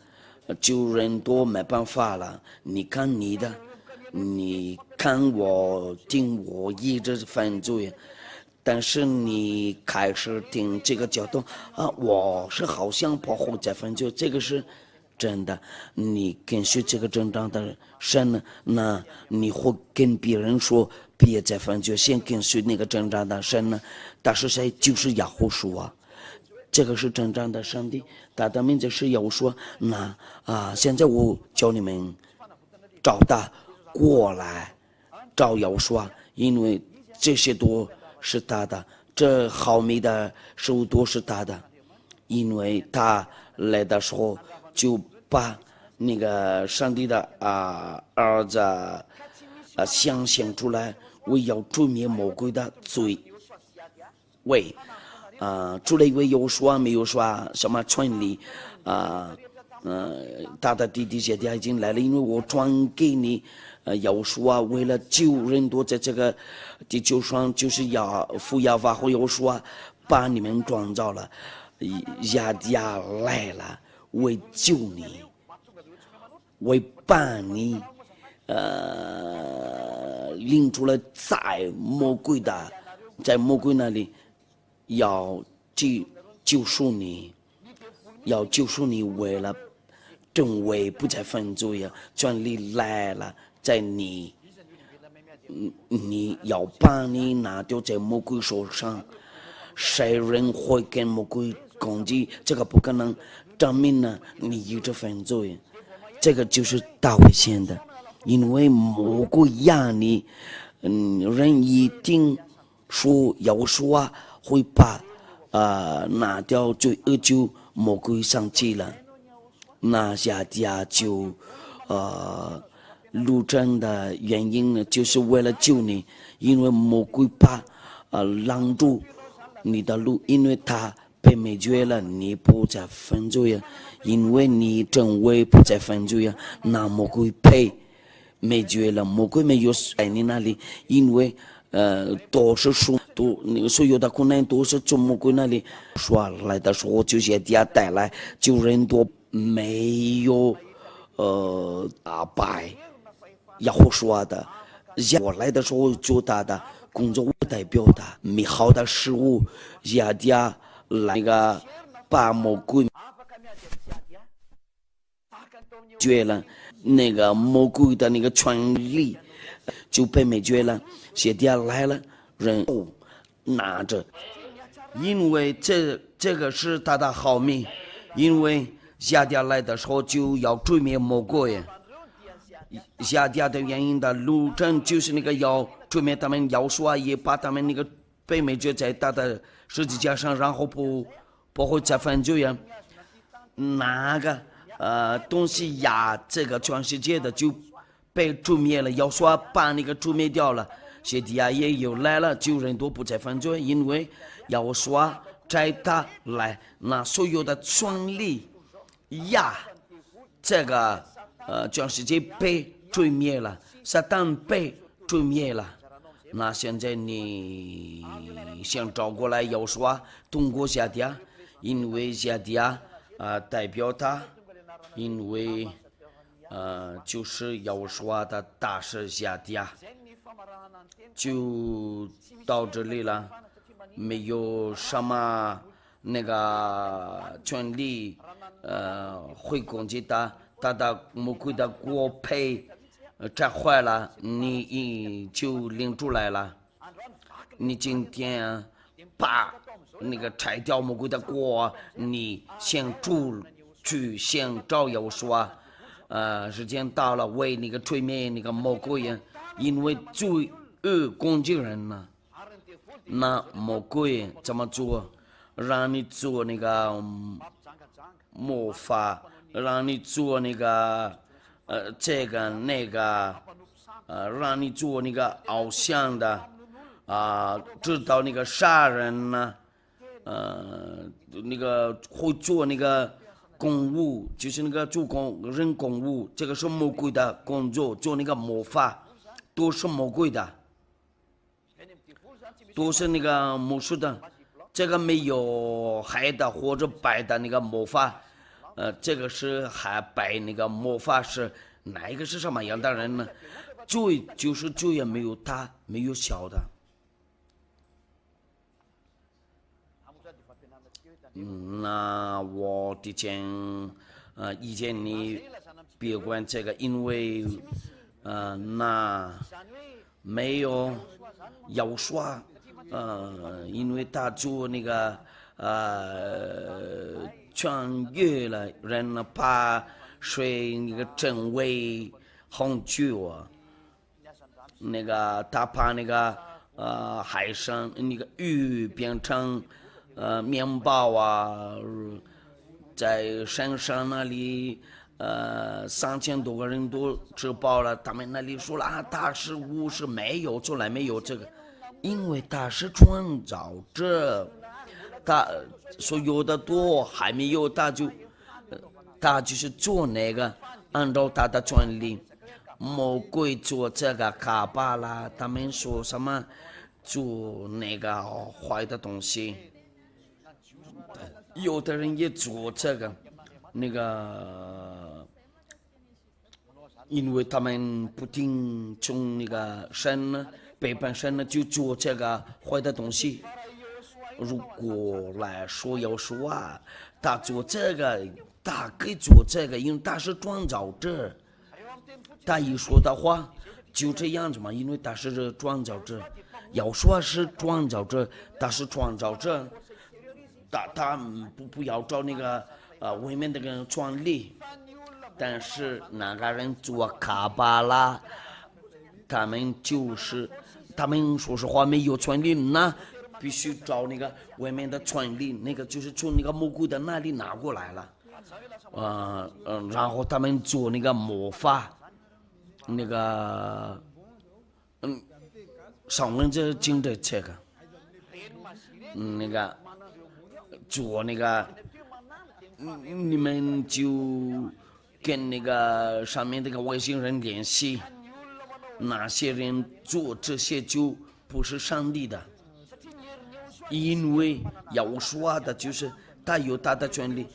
救人都没办法了。你看你的，你看我听我一直犯罪，但是你开始听这个角度我是好像保护在犯罪，这个是真的。你跟随这个正常的神呢，那你会跟别人说别再犯罪，先跟随那个正常的神呢。但是谁？就是亚胡书啊，这个是真正的上帝，他的名字是耶和华。那现在我叫你们找他过来找耶和华，因为这些都是他的，这好美的事物都是他的，因为他来的时候就把那个上帝的儿子显现出来，为要诛灭魔鬼的罪为除了一位有说没有说什么权利他的弟弟姐弟已经来了，因为我传给你有说为了救人多，在这个地球上就是父亚法和有说把你们创造了，亚来了为救你，为把你领出了在魔鬼那里要救赎你，要救赎你，为了正为不再犯罪呀，权利来了，在你要把你拿掉在魔鬼手上，谁人会跟魔鬼攻击？这个不可能，证明呢你一直犯罪，这个就是大危险的，因为魔鬼压你，人一定说要说会把拿掉罪恶，就魔鬼生气了，那下家就路程的原因呢，就是为了救你，因为魔鬼怕拦住你的路，因为他被灭绝了，你不再犯罪呀，因为你正为不再犯罪呀，那魔鬼被灭绝了，魔鬼没有在你那里，因为都是所有的苦难都是从魔鬼那里说来的时候，就些家带来，就人多没有打败亚胡说的。我来的时候做他的工作，我代表他美好的事物，亚迪亚来个把魔鬼绝了，那个魔鬼的那个权利就被灭绝了。亚迪亚来了，人拿着，因为这个是他的好命，因为亚迪亚来的时候就要追灭魔鬼。亚迪亚的原因的路程就是那个要追灭他们，要说也把他们那个被灭绝在他的十字架上，然后不会再犯罪呀。那个东西呀，这个全世界的就被追灭了，要说把那个追灭掉了。谢迪亚也有来了，就人都不再犯罪，因为要说在他来，那所有的权利呀，这个全世界被追灭了，撒旦被追灭了。那现在你想找过来要说通过亚迪亚，因为亚迪亚代表他，因为就是要说的大使亚迪亚。就到这里了，没有什么那个权利会攻击他的魔鬼的国配拆坏了，你就领出来了。你今天把那个拆掉魔鬼的国，你先出去先找要说时间到了为那个吹灭那个魔鬼，因为罪恶攻击人呢。那魔鬼怎么做？让你做那个魔法，让你做那个这个那个让你做那个偶像的知道那个杀人呢那个会做那个公务，就是那个做人公务，这个是魔鬼的工作，做那个魔法都是魔鬼的，都是那个魔术的。这个没有黑的或者白的那个魔法，这个是还白那个魔法是哪一个是什么样的人呢？罪就是罪也没有大没有小的。那我之前意见你别管这个，因为那没有要说因为他做那个穿越了人呢，怕水那个真伪红酒那个他怕那个海参那个鱼变成面包在山上那里3000多个人都吃饱了，他们那里说了大师无是没有，从来没有这个，因为他是创造者，他所有的多还没有，他就是做那个按照他的权利。魔鬼做这个卡巴拉，他们说什么做那个坏的东西，有的人也做这个那个，因为他们不听从那个神呢，背叛神呢，就做这个坏的东西。如果来说要说他做这个，他可以做这个，因为他是创造者。他一说的话就这样子嘛，因为他是创造者。要说是创造者，他是创造者，他不要找那个外面那个权利。但是那个人做卡巴拉，他们说实话没有权利，那必须找那个外面的权利，那个就是从那个魔鬼的那里拿过来了。然后他们做那个魔法，那个上文这经的这个那个做那个你们就跟那个上面那个外星人联系，那些人做这些就不是上帝的，因为要说的就是他有他的权利。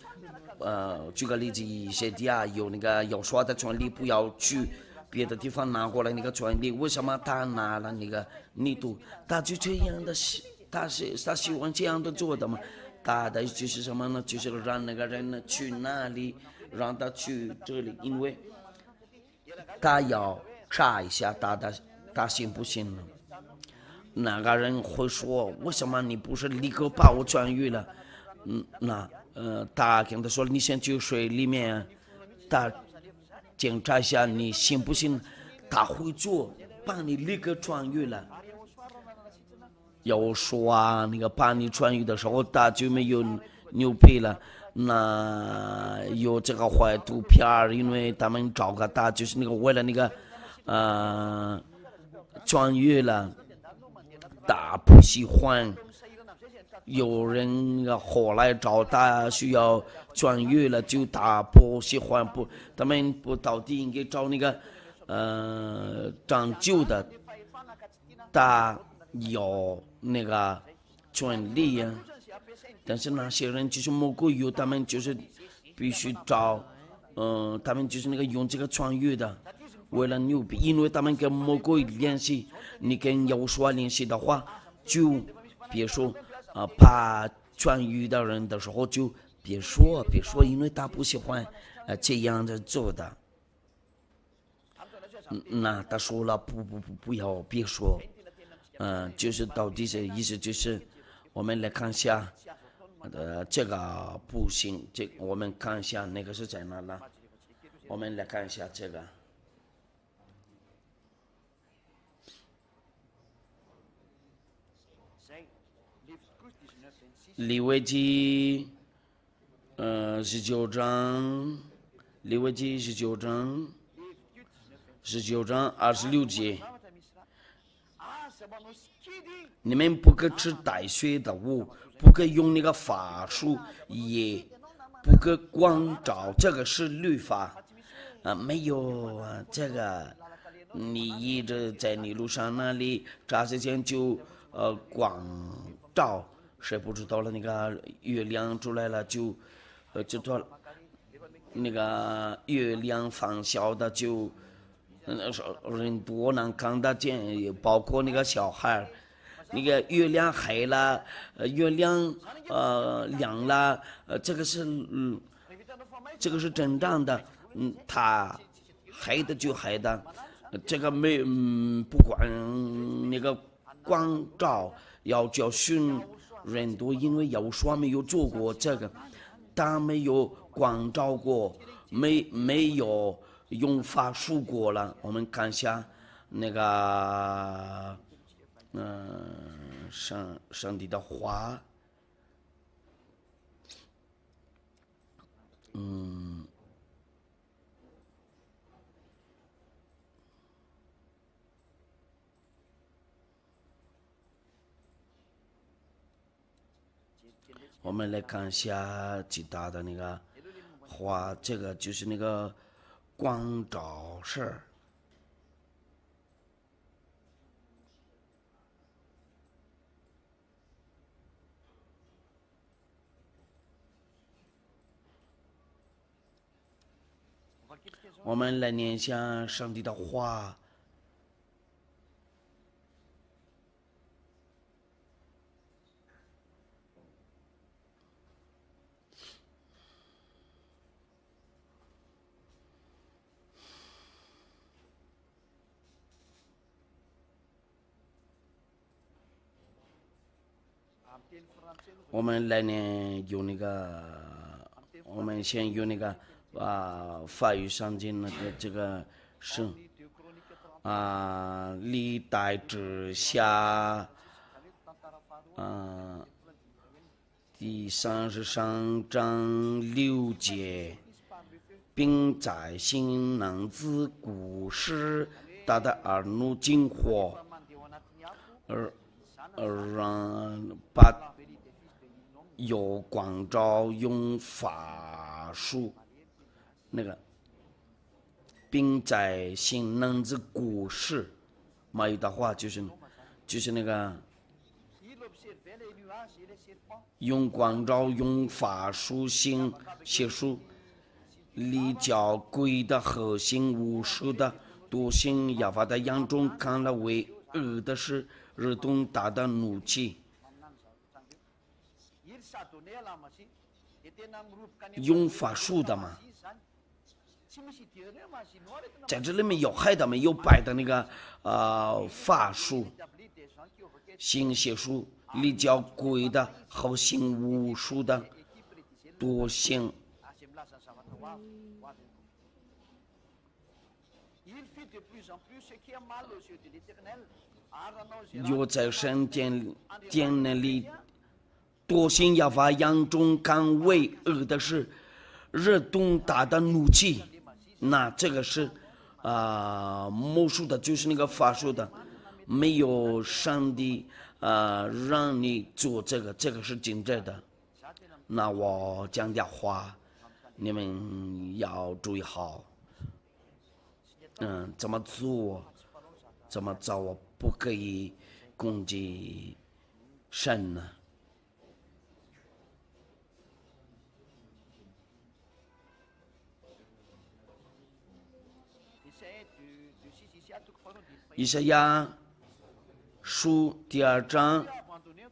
举个例子，一些地啊有那个要刷的权利，不要去别的地方拿过来那个权利，为什么他拿了那个力度？他就这样的，他喜欢这样的做的嘛？他的就是什么呢？就是让那个人呢去那里，让他去这里，因为他要查一下他信不信呢？那个人会说，为什么你不是立刻把我痊愈了？他跟他说，你先去水里面，他检查一下你信不信，他会做，把你立刻痊愈了。要说啊，那个把你痊愈的时候，他就没有牛皮了。那有这个坏图片，因为他们找个他就是那个为了那个痊愈了，他不喜欢。有人后来找他需要痊愈了，就他不喜欢不，他们不到底应该找那个长旧的，他有那个权利呀。但是那些人就是魔鬼有，他们就是必须找，他们就是那个用这个痊愈的，为了牛逼，因为他们跟魔鬼联系，你跟耶稣联系的话，就别说。怕痊愈的人的时候就别说，因为他不喜欢这样的做的。那他说了不要别说，就是到底是意思就是我们来看一下，这个不行，这我们看一下那个是在哪了？我们来看一下这个。利未记19章，利未记19章26节，你们不可吃带血的物，不可用那个法术，也不可光照，这个是律法。没有这个，你一直在你路上那里眨时间就光照。谁不知道了？那个月亮出来了就说那个月亮放小的就人多难看得见，包括那个小孩。那个月亮黑了，月亮亮了，这个是正常的。它黑的就黑的，这个不管那个光照要教训。人多，因为有说没有做过这个，他没有光照过，没有用法术过了。我们看一下那个，上帝的话，我们来看一下其他的那个话，这个就是那个光照事儿。我们来念一下上帝的话。我们来年有那个，我们先有那个法语上经的这个是历代之下第33章6节，并在新郎子故事他的耳怒惊火，让把有光照用法术那个，并在新郎子故事，马有的话就是那个用光照，用法术行邪术，离教鬼的核心巫术的多行亚法的眼中看了为恶的事，日动大的怒气。用法术的嘛，在这里面有害的没有白的那个法术、行邪术、离教鬼的和行巫术的多行。又在神殿那里多行亚法眼中看为恶的事，日动大的怒气。那这个是魔术的，就是那个法术的，没有上帝让你做这个，这个是真正的。那我讲点话，你们要注意好。怎么做，怎么做，我不可以攻击神呢？以赛亚书第2章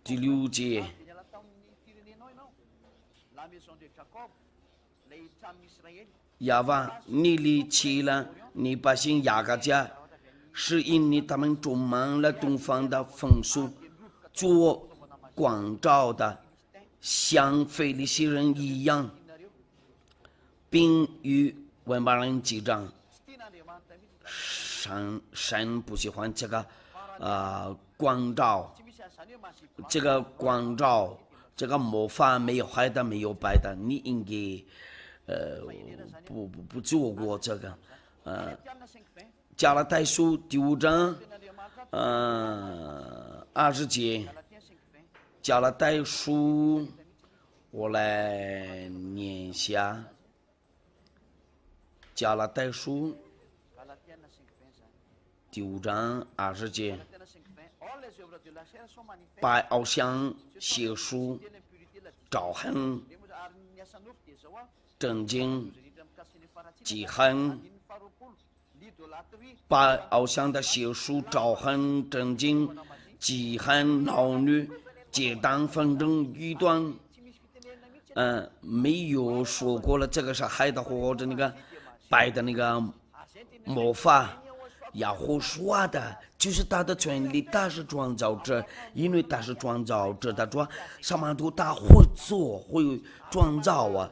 第6节，亚娃，你离弃了你百姓雅各家，是因你他们充满了东方的风俗，做光照的，像非利士人一样，并与外邦人结账。神不喜欢这个光照，这个光照，这个魔法没有黑的，没有白的，你应该不做过这个。加拉太书第5章20节，加拉太书，我来念一下，加拉太书第5章20节，拜偶像邪术招恨正经记恨，拜偶像的邪术招恨正经记恨闹女结党纷争异端。没有说过了，这个是害的或者那个白的那个魔法。亚胡说的就是他的权利，他是创造者，因为他是创造者，他说什么都他会做，会创造啊，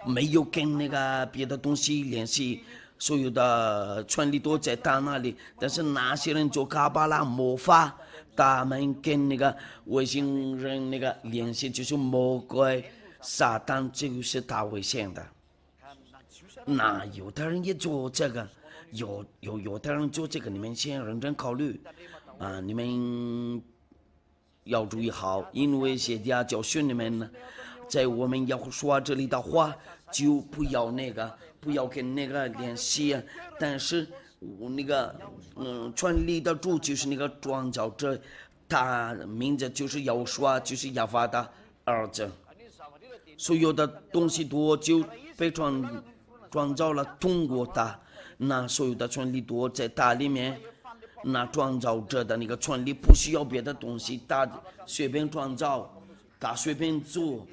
没有跟那个别的东西联系，所有的权利都在他那里。但是那些人做卡巴拉魔法，他们跟那个外星人那个联系，就是魔鬼、撒旦，这个是他危险的。那有的人也做这个。有的人做这个，你们先认真考虑你们要注意好，因为现在教训你们呢，在我们要说这里的话，就不要跟那个联系。但是我那个权力的主就是那个创造者，他名字就是要说，就是亚法的儿子，所有的东西多就被创造了，通过他。那所有的权利多在他里面，那创造者的那个权利不需要别的东西，他随便创造，他随便做，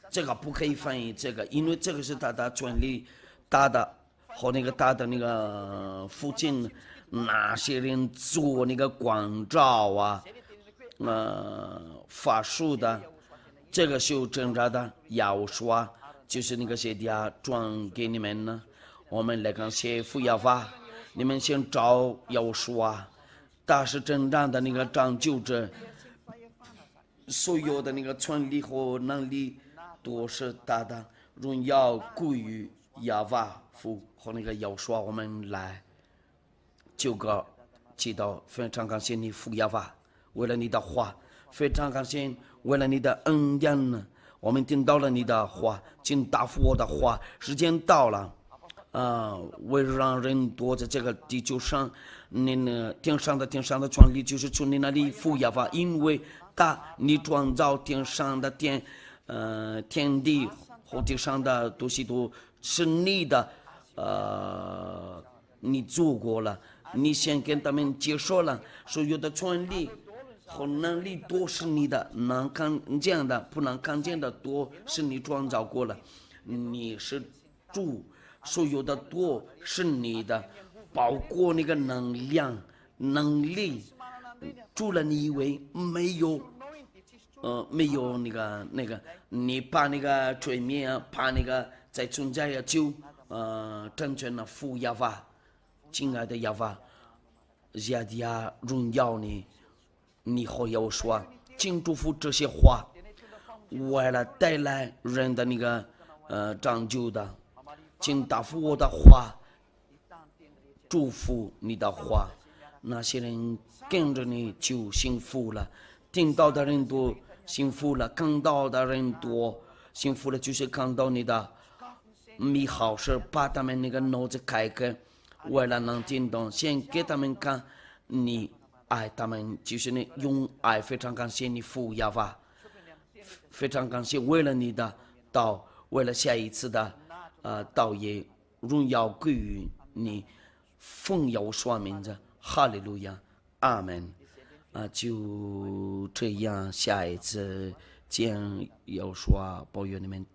这个不可以翻译这个，因为这个是他的权利，他的和那个他的那个父亲那些人做那个光照法术的，这个是挣扎的要说，就是那个谁的转给你们呢？我们来看写福亚法，你们先找要说，他是真正的那个拯救者，所有的那个权利和能力都是他的，荣耀归于亚法父和那个要说。我们来9个祈祷，非常感谢你福亚法，为了你的话，非常感谢为了你的恩典，我们听到了你的话，请答复我的话，时间到了。为了让人多在这个地球上，天上的权利就是从你那里福亚法，因为大，你创造天上的天地和地上的东西都是你的，你做过了，你先跟他们接受了，所有的权利和能力都是你的，能看见的不能看见的都是你创造过了，你是主，所有的都是你的，包括那个能力，除了你以为没有。没有那个，你把那个罪名啊，把那个在存在啊，就真正的负压法，亲爱的亚法，亚迪亚荣耀你，你和我说，请祝福这些话，为了带来人的那个拯救的，请答复我的话，祝福你的话，那些人跟着你就幸福了，听到的人都幸福了，看到的人多幸福了，就是看到你的美好事，把他们那个脑子开开，为了能听懂，先给他们看你爱他们，就是你用爱，非常感谢你父亚法，非常感谢为了你的道，为了下一次的道也荣耀归于你，奉耶和华名字，哈利路亚，阿门。就这样，下一次见耶和华保佑你们。